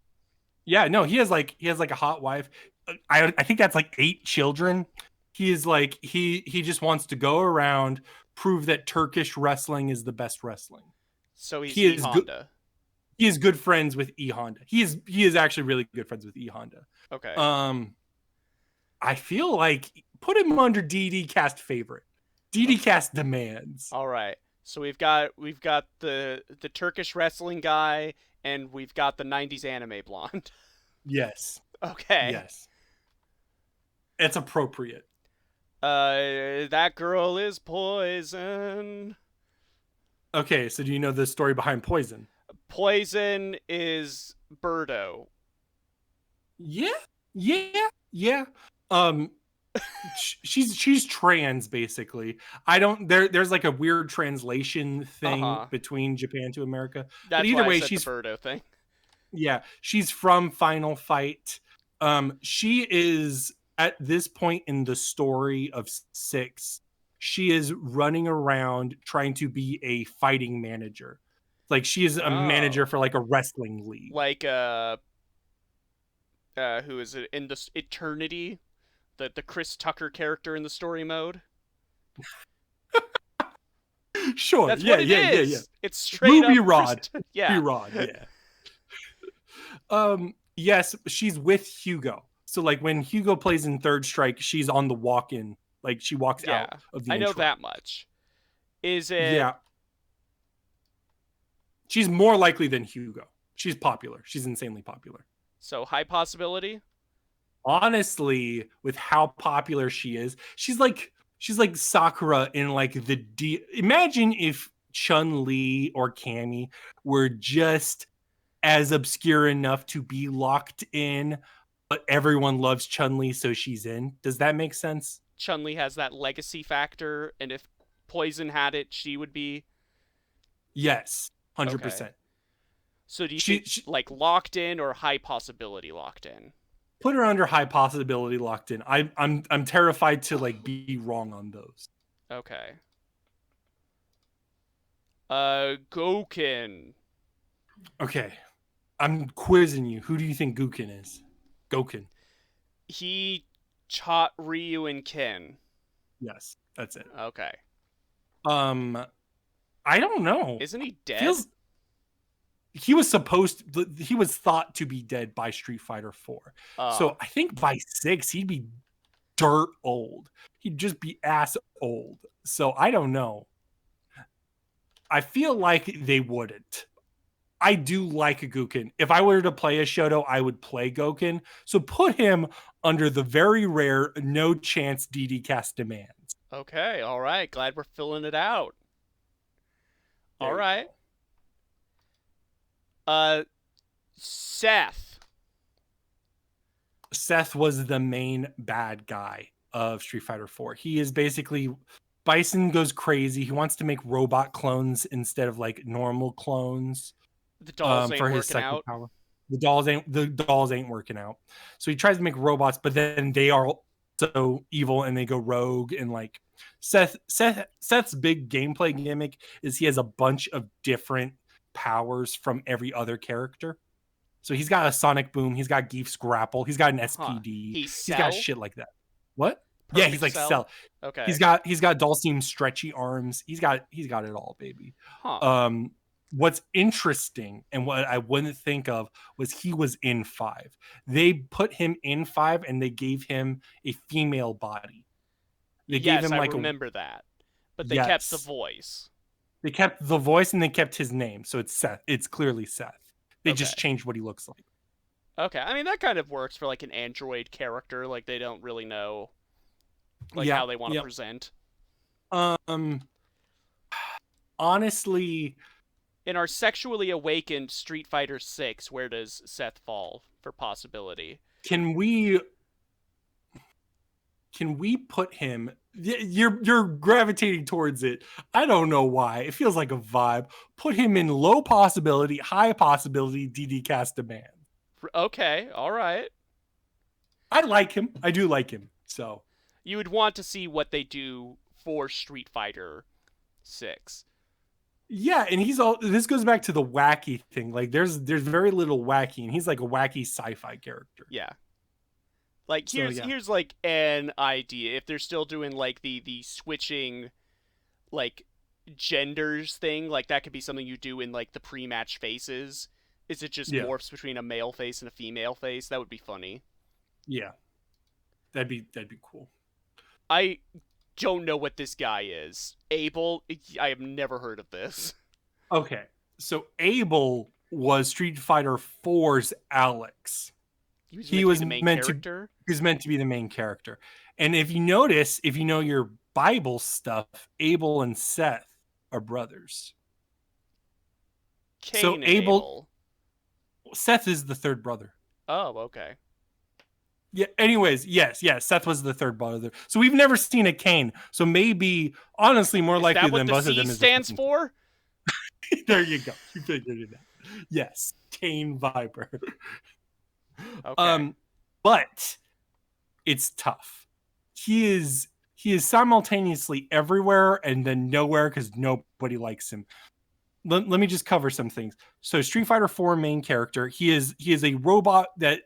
Yeah, no, he has like a hot wife. I think that's like 8 children. He is like he just wants to go around, prove that Turkish wrestling is the best wrestling. So he is Honda. He is good friends with E Honda. He is actually really good friends with E Honda. Okay. I feel like put him under DDCast favorite. DDCast demands. All right. So we've got the Turkish wrestling guy, and we've got the 90s anime blonde. Yes. Okay. Yes. It's appropriate. That girl is Poison. Okay, so do you know the story behind Poison? Poison is Birdo. Yeah. She's trans basically. There's like a weird translation thing between Japan to America. That's but either why way, I said she's the Birdo thing. Yeah, she's from Final Fight. She is at this point in the story of 6. She is running around trying to be a fighting manager. Like she is a manager for like a wrestling league. Like who is it in this Eternity? The Chris Tucker character in the story mode? Sure. That's what it is. Yeah. It's straight Ruby up Rod. Yeah. Ruby Rod, yeah. Yes, she's with Hugo. So like when Hugo plays in Third Strike, she's on the walk-in. Like she walks out of the intro. I know that much. Is it? Yeah. She's more likely than Hugo. She's popular. She's insanely popular. So high possibility? Honestly, with how popular she is, she's like Sakura in like imagine if Chun-Li or Cammy were just as obscure enough to be locked in, but everyone loves Chun-Li, so she's in. Does that make sense? Chun-Li has that legacy factor, and if Poison had it, she would be. Yes, 100%. Okay. So do you think like locked in or high possibility locked in? Put her under high possibility locked in. I'm terrified to like be wrong on those. Okay. Gouken. Okay. I'm quizzing you. Who do you think Gouken is? Gouken. He taught Ryu and Ken. Yes, that's it. Okay. I don't know. Isn't he dead? He was thought to be dead by Street Fighter 4. So I think by 6 he'd be dirt old. He'd just be ass old. So I don't know. I feel like they wouldn't. I do like Gouken. If I were to play a Shoto, I would play Gouken. So put him under the very rare no chance DDCast demands. Okay, all right. Glad we're filling it out. All right. Seth. Seth was the main bad guy of Street Fighter 4. He is basically Bison goes crazy. He wants to make robot clones instead of like normal clones The dolls ain't for his working psychic out. power. The dolls ain't working out. So he tries to make robots, but then they are so evil and they go rogue and like Seth's big gameplay gimmick is he has a bunch of different powers from every other character. So he's got a sonic boom, he's got Geef's grapple, he's got an Huh. SPD, He's he's got Cell? shit like that. What? Yeah, he's Perfect like Cell? Cell. Okay. He's got Dulcim stretchy arms. He's got it all, baby. Huh. What's interesting and what I wouldn't think of was he was in 5. They put him in 5 and they gave him a female body. They gave Yes, him I like remember that. But they kept the yes. voice. They kept the voice and they kept his name, so it's Seth. It's clearly Seth. They Okay. just changed what he looks like. Okay. I mean, that kind of works for like an android character. Like they don't really know like Yeah, how they want to yeah. present. Honestly, In our sexually awakened Street Fighter 6, where does Seth fall for possibility? can we put him you're gravitating towards it. I don't know why. It feels like a vibe. Put him in low possibility, high possibility DDCast demand. Okay, all right. I like him. I do like him. So You would want to see what they do for Street Fighter 6. yeah, and he's all this goes back to the wacky thing. Like there's very little wacky, and he's like a wacky sci-fi character. Yeah. Like So, here's like an idea. If they're still doing like the switching like genders thing, like that could be something you do in like the pre-match faces. Is it just Yeah. morphs between a male face and a female face? That would be funny. Yeah. That'd be cool. I don't know what this guy is. Abel, I have never heard of this. Okay. So Abel was Street Fighter 4's Alex. He was meant to be the main character. He was meant to be the main character. And if you notice, if you know your Bible stuff, Abel and Seth are brothers. Cain So and Abel, Seth is the third brother. Oh, okay. Yeah. Anyways, yes. Seth was the third brother. So we've never seen a Cain. So maybe, honestly, more Is likely that what than the both of C them is stands for? There you go. You figured it out. Yes, Cain Viper. Okay. But it's tough. He is simultaneously everywhere and then nowhere because nobody likes him. Let me just cover some things. So Street Fighter 4 main character, he is a robot that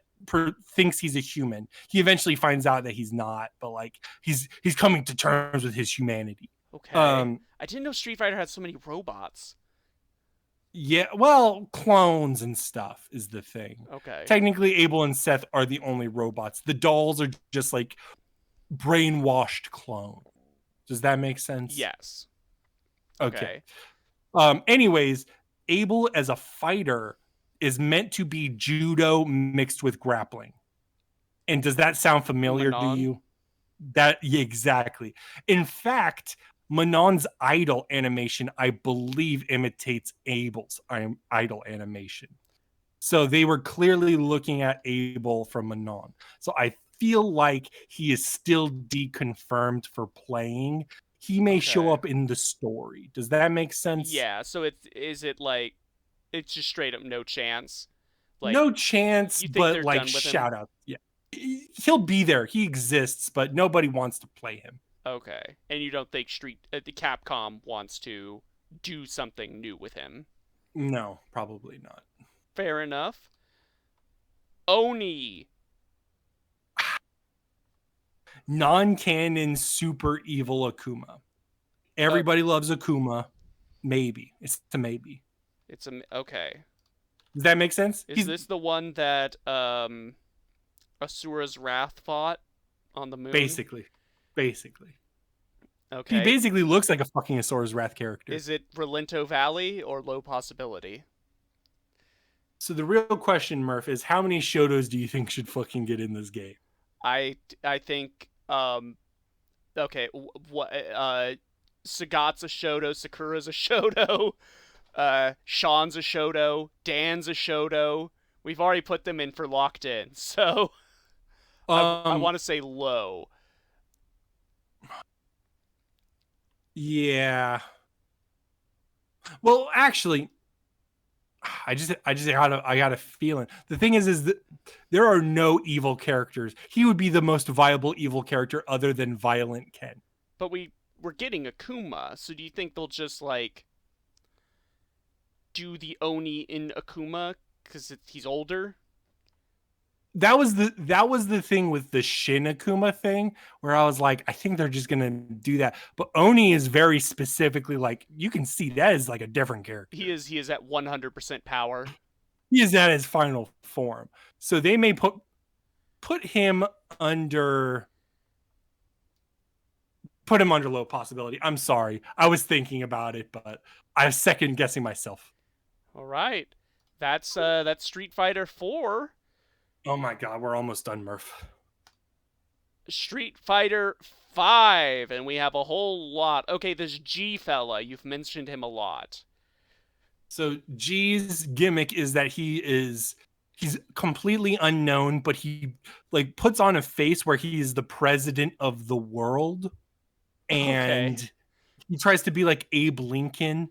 thinks he's a human. He eventually finds out that he's not, but like he's coming to terms with his humanity. Okay. I didn't know Street Fighter had so many robots. Yeah, well, clones and stuff is the thing. Okay. Technically, Abel and Seth are the only robots. The dolls are just like brainwashed clones. Does that make sense? Yes. Okay. Anyways, Abel as a fighter is meant to be judo mixed with grappling. And does that sound familiar Manon? to you? Yeah, exactly. In fact, Manon's idol animation, I believe, imitates Abel's idol animation. So they were clearly looking at Abel from Manon. So I feel like he is still deconfirmed for playing. He may show up in the story. Does that make sense? Yeah, so is it like it's just straight up no chance? Like no chance, but like shout out. Yeah. He'll be there. He exists, but nobody wants to play him. Okay. And you don't think the Capcom wants to do something new with him? No, probably not. Fair enough. Oni. Non-canon super evil Akuma. Everybody loves Akuma. Maybe. It's a maybe. It's okay. Does that make sense? Is this the one that Asura's Wrath fought on the moon? Basically. Okay. He basically looks like a fucking Asura's Wrath character. Is it Relento Valley or Low Possibility? So the real question, Murph, is how many Shotos do you think should fucking get in this game? I think okay, what Sagat's a Shoto, Sakura's a Shoto, Sean's a Shoto, Dan's a Shoto. We've already put them in for locked in, so I want to say low. Yeah. Well, actually, I got a feeling. The thing is that there are no evil characters. He would be the most viable evil character other than Violent Ken. But we're getting Akuma, so do you think they'll just like do the Oni in Akuma because he's older? That was the thing with the Shin Akuma thing, where I was like, I think they're just gonna do that. But Oni is very specifically like, you can see that is like a different character. He is at 100% power. He is at his final form. So they may put him under low possibility. I'm sorry. I was thinking about it, but I was second guessing myself. All right. That's Street Fighter 4. Oh my god, we're almost done, Murph. Street Fighter 5, and we have a whole lot. Okay, this G fella, you've mentioned him a lot. So G's gimmick is that he's completely unknown, but he like puts on a face where he is the president of the world, Okay. and he tries to be like Abe Lincoln.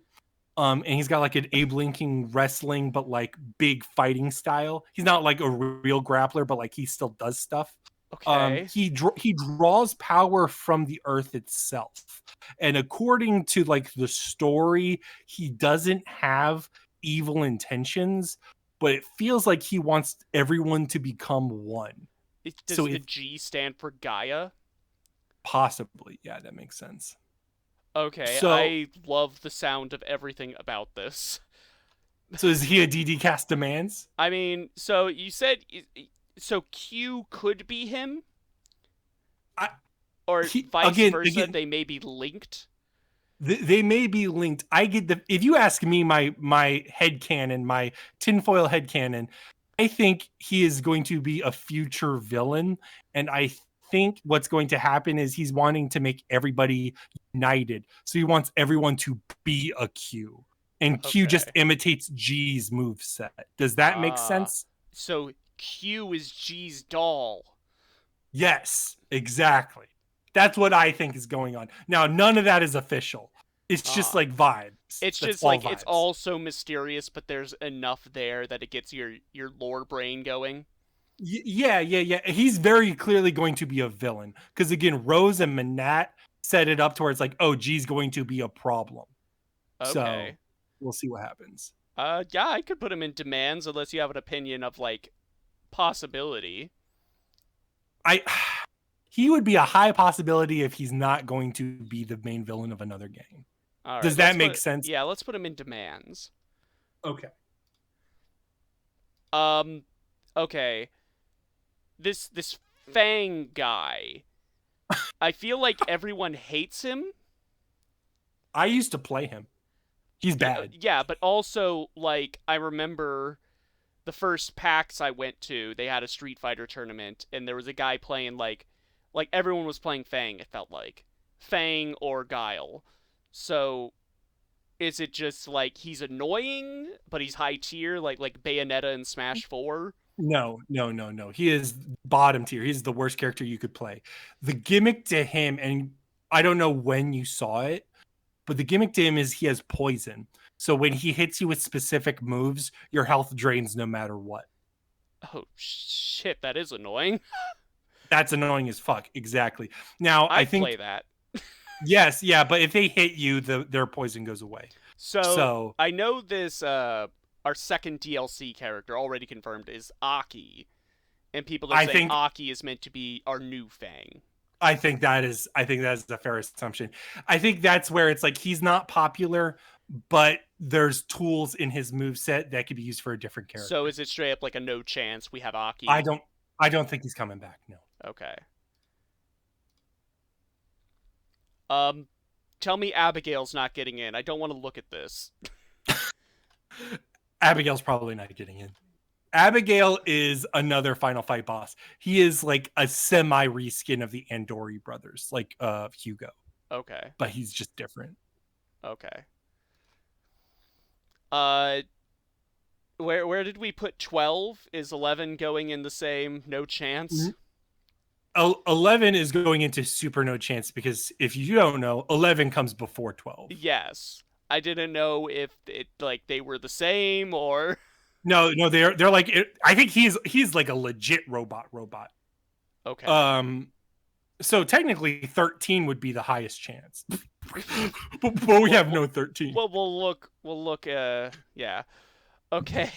And he's got like an Abe Lincoln wrestling, but like big fighting style. He's not like a real grappler, but like he still does stuff. Okay. He draws power from the earth itself, and according to like the story, he doesn't have evil intentions, but it feels like he wants everyone to become one. Does So the it G stand for Gaia? possibly, yeah, that makes sense. Okay, So I love the sound of everything about this. so is he a DD cast demands? I mean, so you said so Q could be him, I, or he vice versa. again They may be linked. they may be linked. I get the if you ask me my head canon, my tinfoil head canon, I think he is going to be a future villain, and I think what's going to happen is he's wanting to make everybody united. So he wants everyone to be a Q. And Q just Okay. imitates G's move set. Does that make Ah, sense? so Q is G's doll. Yes, exactly. That's what I think is going on. Now, none of that is official. It's just Ah, like vibes. it's That's just all like it's vibes. all so mysterious, but there's enough there that it gets your lore brain going. Yeah. He's very clearly going to be a villain because again, Rose and Manat set it up to where it's like, oh, G's going to be a problem. So Okay. we'll see what happens. Yeah, I could put him in demands unless you have an opinion of like possibility. I he would be a high possibility if he's not going to be the main villain of another game. All right, Does that make sense? let's put him in demands. Okay. Um, okay, this Fang guy. I feel like everyone hates him. I used to play him. He's Yeah, bad. yeah, but also like I remember the first PAX I went to, they had a Street Fighter tournament, and there was a guy playing like everyone was playing Fang. It felt like Fang or Guile. So is it just like he's annoying, but he's high tier, like Bayonetta in Smash 4? No. He is bottom tier. He's the worst character you could play. The gimmick to him, and I don't know when you saw it, but the gimmick to him is he has poison. So when he hits you with specific moves, your health drains no matter what. Oh shit, that is annoying. That's annoying as fuck. Exactly. Now, I I'd play think that. yes, yeah, but if they hit you, their poison goes away. So So I know this. Our second DLC character already confirmed is Aki, and people are I saying think Aki is meant to be our new Fang. I think that is a fair assumption. I think that's where it's like he's not popular, but there's tools in his move set that could be used for a different So character. is it straight up like a no chance we have I Aki? don't I don't think he's coming back. No. Okay. Um, tell me Abigail's not getting in. I don't want to look at this. Abigail's probably not getting in. Abigail is another Final Fight boss. He is like a semi reskin of the Andori brothers, like Hugo, Okay. but he's just different. Okay. Uh, where did we put 12? Is 11 going in the same no chance? 11 is going into super no chance because if you don't know, 11 comes before 12. Yes. I didn't know if it like they were the same or No, they're like I think he's like a legit robot. okay. Um, so technically 13 would be the highest chance, but we We'll, have we'll, no 13. we'll look yeah. Okay.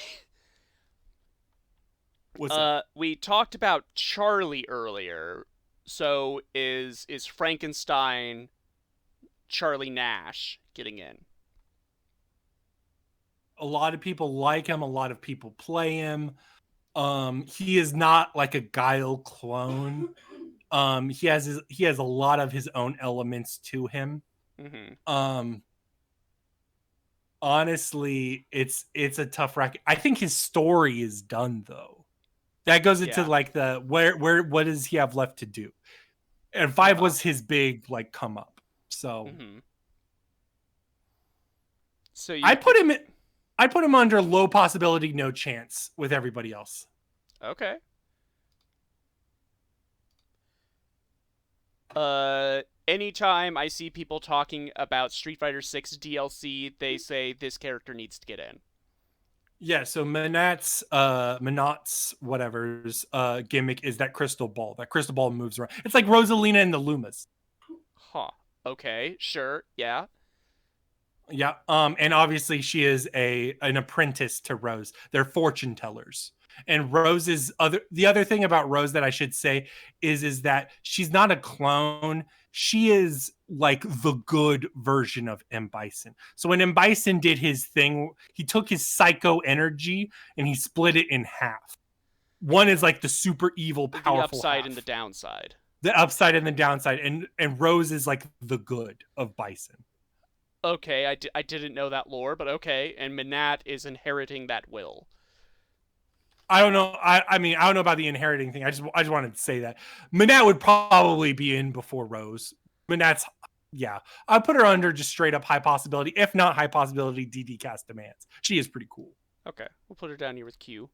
What's up? We talked about Charlie earlier. So is Frankenstein Charlie Nash getting in? A lot of people like him. A lot of people play him. He is not like a Guile clone. He has a lot of his own elements to him. Mm-hmm. Um, honestly, it's a tough racket. I think his story is done though. That goes into Yeah. like the where what does he have left to do? And 5 Uh-huh. was his big like come up. So Mm-hmm. So I you put could him I put him under low possibility, no chance with everybody else. okay. Anytime I see people talking about Street Fighter 6 DLC, they say this character needs to get in. Yeah, so Manat's whatever's gimmick is that crystal ball. That crystal ball moves around. It's like Rosalina and the Lumas. Huh. Okay, sure. Yeah. Yeah. And obviously she is an apprentice to Rose. They're fortune tellers. And Rose's the other thing about Rose that I should say is that she's not a clone. She is like the good version of M. Bison. So when M. Bison did his thing, he took his psycho energy and he split it in half. One is like the super evil, The powerful upside and the half. downside. The upside and the downside. And Rose is like the good of Bison. Okay, I didn't know that lore, but okay. And Manat is inheriting that will. I don't know. I mean, I don't know about the inheriting thing. I just wanted to say that Manat would probably be in before Rose. Manat's, yeah. I'd put her under just straight up high possibility, if not high possibility. DDCast demands. She is pretty cool. Okay, we'll put her down here with Q.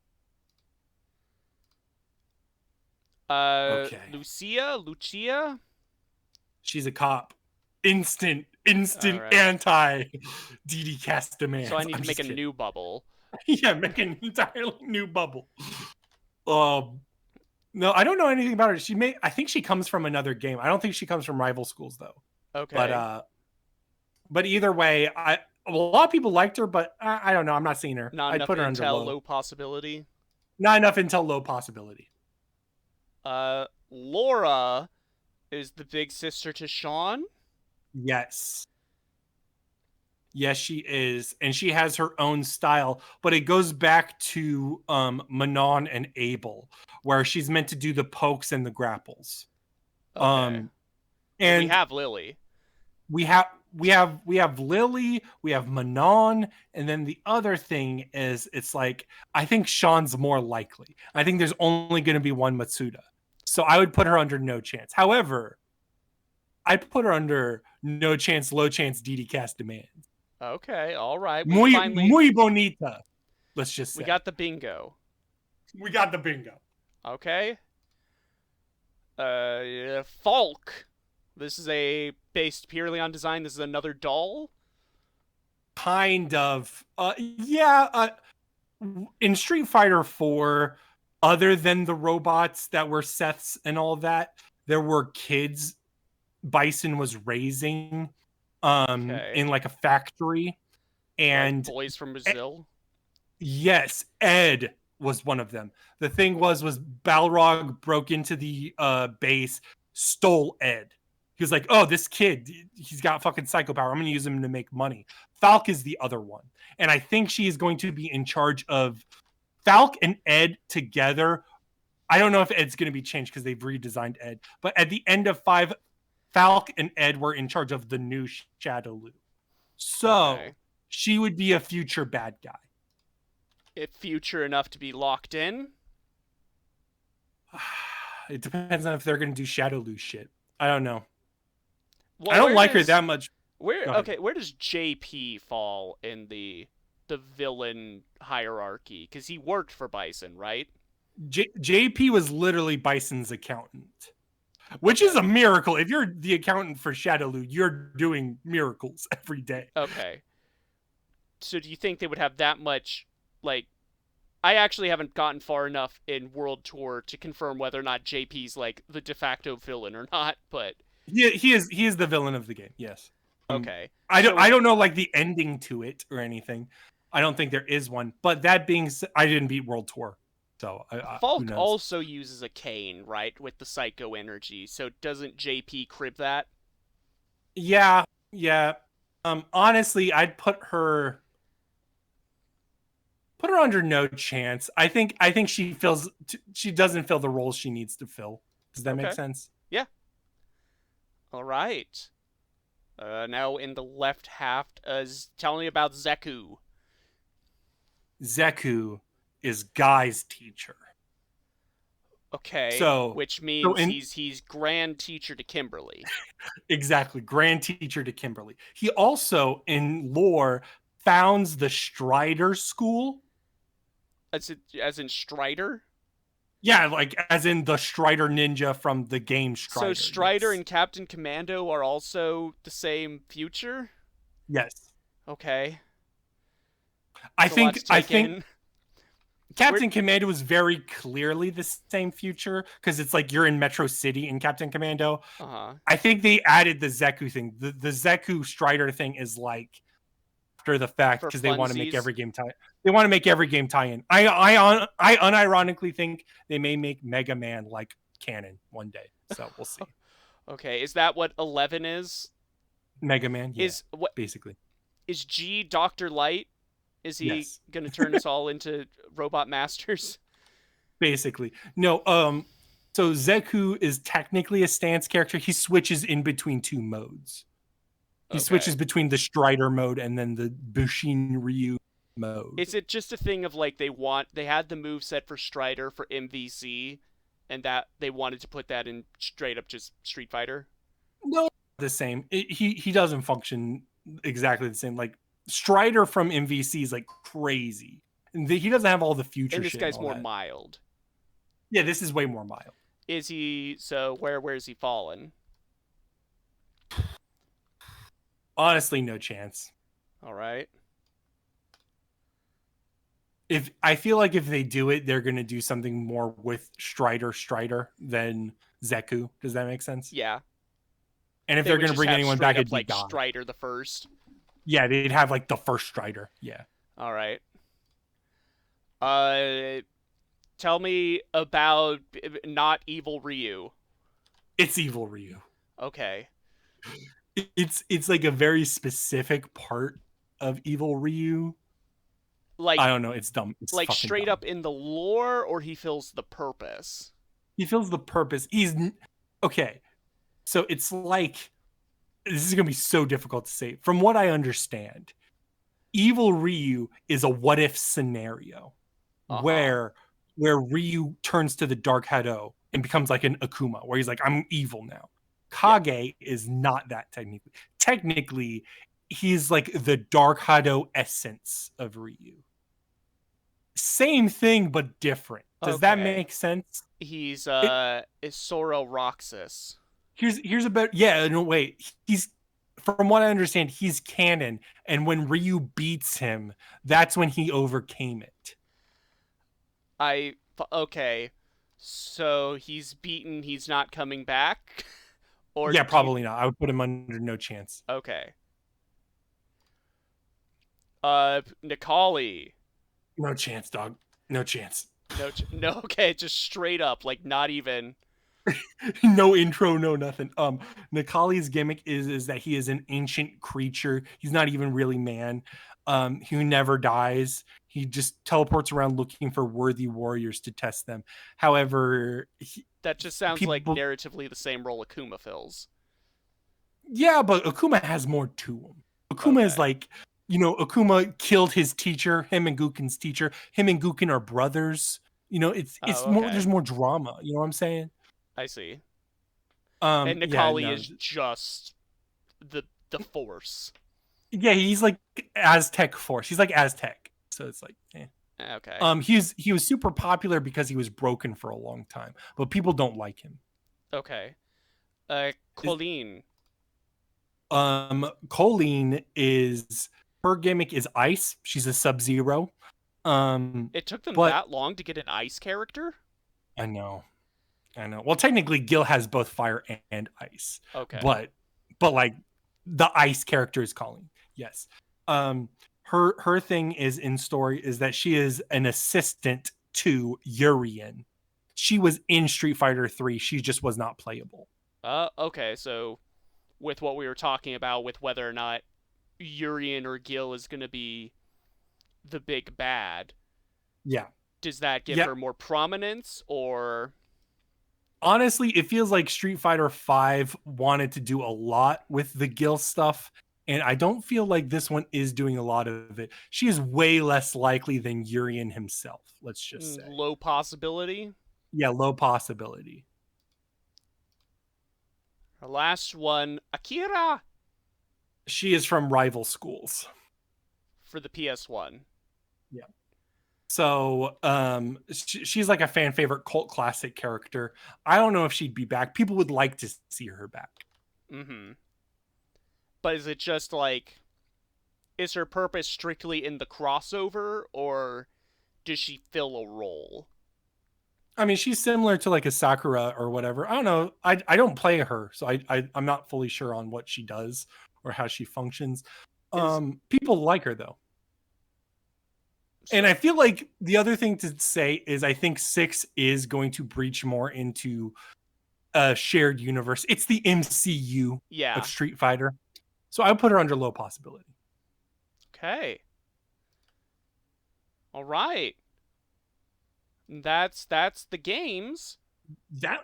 Okay, Lucia. she's a cop. Instant All right. anti DDCast demands. So I need I'm to make just a kidding. new bubble. Yeah, make an entirely new bubble. Um, no, I don't know anything about her. I think she comes from another game. I don't think she comes from rival schools though. Okay. But either way, a lot of people liked her, but I don't know. I'm not seeing her. Not I'd enough put her under intel, low. low possibility. Not enough until low possibility. Laura is the big sister to Sean. Yes. Yes, she is. And she has her own style, but it goes back to Manon and Abel, where she's meant to do the pokes and the grapples. Okay. But we And have Lily. we have Lily, we have Manon, and then the other thing is it's like I think Sean's more likely. I think there's only going to be one Matsuda. So I would put her under no chance. However, I'd put her under no chance, low chance DDCast demands. Okay, all right. Muy bonita. Let's just say. We got the bingo. We got the bingo. Okay. Falk. This is based purely on design. This is another doll. Kind of. Yeah. In Street Fighter 4, other than the robots that were Seth's and all that, there were kids Bison was raising Okay. in like a factory. And like boys from Brazil. Yes, Ed was one of them. The thing was Balrog broke into the base, stole Ed. He was like, oh, this kid, he's got fucking psycho power. I'm going to use him to make money. Falk is the other one. And I think she is going to be in charge of Falk and Ed together. I don't know if Ed's going to be changed because they've redesigned Ed. But at the end of 5, Falk and Ed were in charge of the new Shadowloo. So she would be a future bad guy. If future enough to be locked in? It depends on if they're going to do Shadowloo shit. I don't know. Well, I don't like her that much. Where does JP fall in the villain hierarchy? Because he worked for Bison, right? JP was literally Bison's accountant. which is a miracle. If you're the accountant for Shadowloo, you're doing miracles every day. Okay. So do you think they would have that much, like, I actually haven't gotten far enough in World Tour to confirm whether or not JP's like the de facto villain or not, but he is the villain of the game. Yes. okay. I don't know like the ending to it or anything. I don't think there is one. But that being said, I didn't beat World Tour, so who Falk knows? also uses a cane, right, with the psycho energy. So doesn't JP crib that? Yeah, yeah. Honestly, I'd put her under no chance. I think she doesn't fill the role she needs to fill. Does that make Okay. sense? Yeah. All right. Now in the left half, tell me about Zeku. Zeku is Guy's teacher. Okay, So which means in he's grand teacher to Kimberly. exactly, grand teacher to Kimberly. He also in lore founds the Strider School. As in Strider. Yeah, like as in the Strider ninja from the game Strider. So Strider yes. and Captain Commando are also the same future. Yes. Okay. I think in. Captain Commando is very clearly the same future because it's like you're in Metro City in Captain Commando. Uh-huh. I think they added the Zeku thing. The Zeku Strider thing is like after the fact because they want to make every game tie. They want to make every game tie-in. I unironically think they may make Mega Man like canon one day. So we'll see. Okay, is that what 11 is? Mega Man, yeah, is what basically. Is G Dr. Light? Is he going to turn us all into robot masters? Basically. No, so Zeku is technically a stance character. He switches in between two modes. He switches between the Strider mode and then the Bushin Ryu mode. Is it just a thing of like they had the move set for Strider for MVC and that they wanted to put that in straight up just Street Fighter? No, the same. He doesn't function exactly the same. Like Strider from MVC is like crazy. He doesn't have all the future and this shit. Guy's more mild. Yeah, this is way more mild. Is he so where is he fallen? Honestly, no chance. All right. If I feel like if they do it, they're gonna do something more with Strider than Zeku. Does that make sense? Yeah. And if they're gonna bring anyone back, it'd be like Guy. Strider the first. Yeah, they'd have like the first Strider. Yeah. All right. Tell me about not evil Ryu. It's evil Ryu. Okay. It's like a very specific part of evil Ryu. Like I don't know, it's dumb. It's like straight dumb. up in the lore, or he feels the purpose. He feels the purpose. He's okay. So it's like this is gonna be so difficult to say. From what I understand, evil Ryu is a what if scenario where Ryu turns to the Dark Hado and becomes like an Akuma, where he's like, I'm evil now. Kage is not that technically. Technically, he's like the Dark Hado essence of Ryu. Same thing, but different. Does that make sense? He's is Soro Roxas. Here's about no wait. He's from what I understand, he's canon, and when Ryu beats him, that's when he overcame it. Okay. So he's beaten, he's not coming back? Or yeah, probably not. I would put him under no chance. Okay. Nikali. No chance, dog. No chance. No, okay, just straight up, like not even. No intro, no nothing. Nikali's gimmick is that he is an ancient creature. He's not even really man. He never dies. He just teleports around looking for worthy warriors to test them. However, that just sounds like narratively the same role Akuma fills. Yeah, but Akuma has more to him. Akuma is like, Akuma killed his teacher, him and Guken's teacher. Him and Guken are brothers. It's more. There's more drama. You know what I'm saying? I see. And Nikali is just the force. Yeah, he's like Aztec force. He's like Aztec. So it's like, Okay. He was super popular because he was broken for a long time, but people don't like him. Okay. Colleen. Colleen is her gimmick is ice. She's a Sub-Zero. It took them But that long to get an ice character? I know. Well, technically, Gil has both fire and ice, Okay. but like the ice character is Colleen. Yes. Her thing is in story is that she is an assistant to Urian. She was in Street Fighter 3. She just was not playable. Okay, so with what we were talking about with whether or not Urian or Gil is going to be the big bad, Yeah. does that give Yeah. her more prominence or Honestly, it feels like Street Fighter 5 wanted to do a lot with the Gil stuff, and I don't feel like this one is doing a lot of it. She is way less likely than Urian himself, let's just say. low possibility? Yeah, low possibility. Her last one, Akira, She is from rival schools. for the PS1. Yeah. So she's like a fan favorite cult classic character. I don't know if she'd be back. People would like to see her back. Mm-hmm. But is it just like, is her purpose strictly in the crossover, or does she fill a role? I mean, she's similar to like a Sakura or whatever. I don't know. I don't play her, so I'm not fully sure on what she does or how she functions. People like her though. And I feel like the other thing to say is I think 6 is going to breach more into a shared universe. It's the MCU of Street Fighter. So I would put her under low possibility. Okay. All right. That's the games.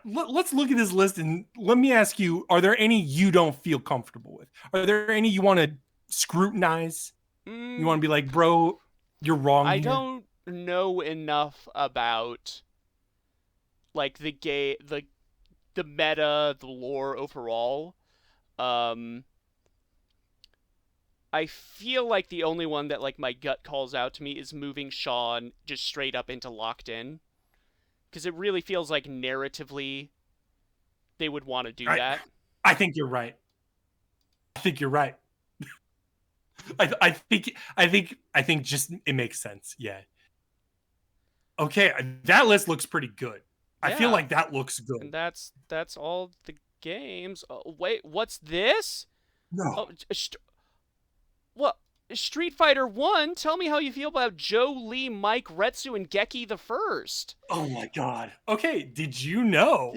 Let's look at this list and let me ask you, are there any you don't feel comfortable with? Are there any you want to scrutinize? You want to be like, bro, you're wrong I here? don't know enough about like the meta, the lore overall. I feel like the only one that like my gut calls out to me is moving Sean just straight up into locked in, because it really feels like narratively they would want to do that. I think you're right. I think you're right. I think just it makes sense. Yeah. Okay, that list looks pretty good. I feel like that looks good. And that's all the games. Oh, wait, what's this? No. Oh, what? Street Fighter 1? Tell me how you feel about Joe, Lee, Mike, Retsu, and Geki the First. Oh my god. Okay, did you know?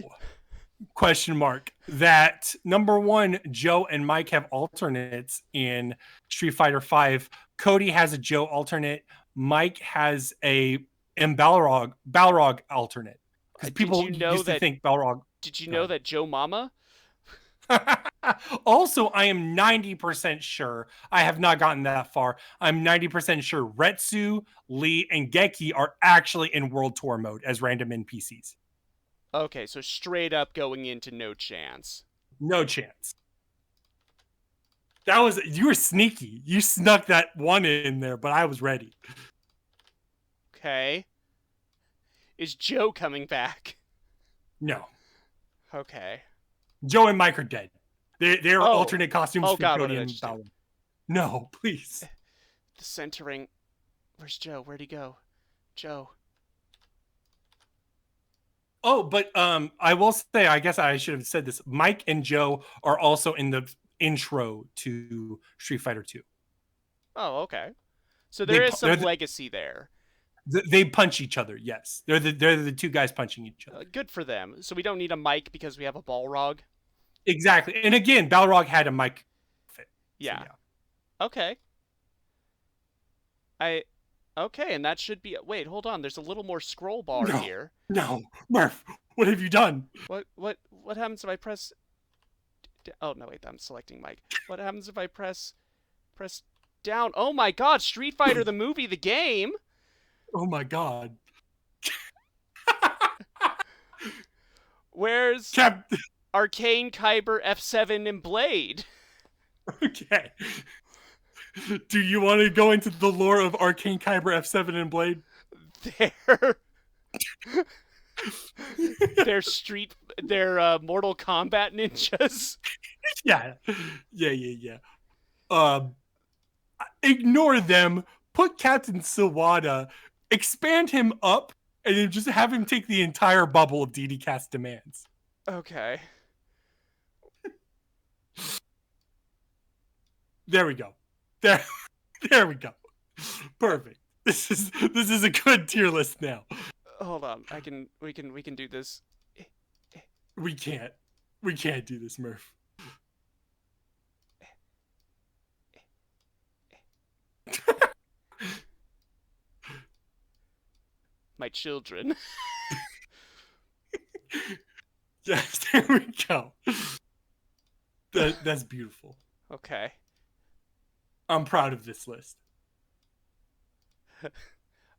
Question mark. That number 1, Joe and Mike have alternates in Street Fighter 5. Cody has a Joe alternate. Mike has a Balrog alternate. Because people used to think Balrog. Did you know that Joe Mama? Also, I am 90% sure, I have not gotten that far. I'm 90% sure Retsu, Lee, and Geki are actually in World Tour mode as random NPCs. Okay, so straight up going into no chance. No chance. You were sneaky. You snuck that one in there, but I was ready. Okay. Is Joe coming back? No. Okay. Joe and Mike are dead. They're alternate costumes for God, Cody and Balrog. No, please. The centering. Where's Joe? Where'd he go? Joe. Oh, but I will say, I guess I should have said this. Mike and Joe are also in the intro to Street Fighter 2. Oh, okay. So there is some legacy there. They punch each other, yes. They're the two guys punching each other. Good for them. So we don't need a Mike because we have a Balrog? Exactly. And again, Balrog had a Mike fit. Yeah. So yeah. Okay. Okay, and that should be... Wait, hold on. There's a little more scroll bar here. No. Murph, what have you done? What happens if I press... Oh, no, wait. I'm selecting Mike. What happens if I press down? Oh, my God. Street Fighter, the movie, the game. Oh, my God. Where's Arcane, Kyber, F7, and Blade? Okay. Do you want to go into the lore of Arcane, Kyber, F7, and Blade? They're they're Mortal Kombat ninjas. Yeah. Um, ignore them. Put Captain Sawada, expand him up, and then just have him take the entire bubble of DDCast demands. Okay. There we go. There we go. Perfect. This is a good tier list now. Hold on. We can do this. We can't do this, Murph. My children. Yes, there we go. That's beautiful. Okay. I'm proud of this list.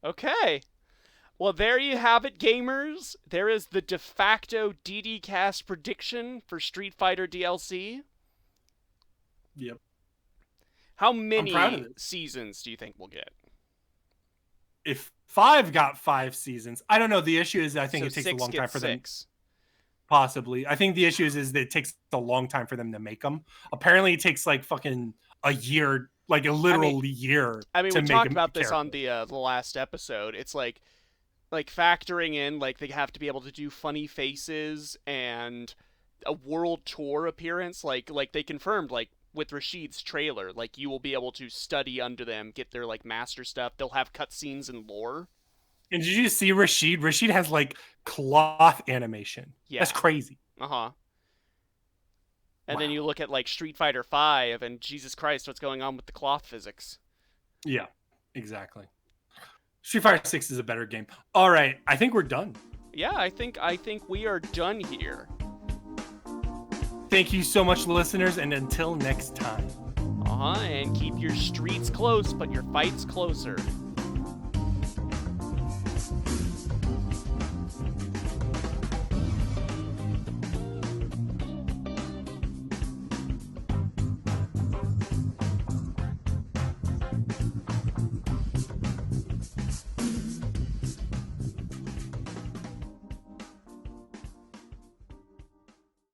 Okay. Well, there you have it, gamers. There is the de facto DDCast prediction for Street Fighter DLC. Yep. How I'm many proud of it. seasons do you think we'll get? If 5 got 5 seasons, I don't know. The issue is I think it takes a long time for them. Possibly. I think the issue is that it takes a long time for them to make them. Apparently, it takes like fucking a year, like a literal year. I mean, to we make talked a about this character. on the last episode. It's like factoring in like they have to be able to do funny faces and a world tour appearance. Like they confirmed like with Rashid's trailer, like you will be able to study under them, get their like master stuff. They'll have cutscenes and lore. And did you see Rashid? Rashid has like cloth animation. Yeah. That's crazy. Uh-huh. And Wow. then you look at like Street Fighter 5 and Jesus Christ, what's going on with the cloth physics? Yeah, exactly. Street Fighter 6 is a better game. All right, I think we're done. Yeah, I think we are done here. Thank you so much, listeners, and until next time. And keep your streets close, but your fights closer.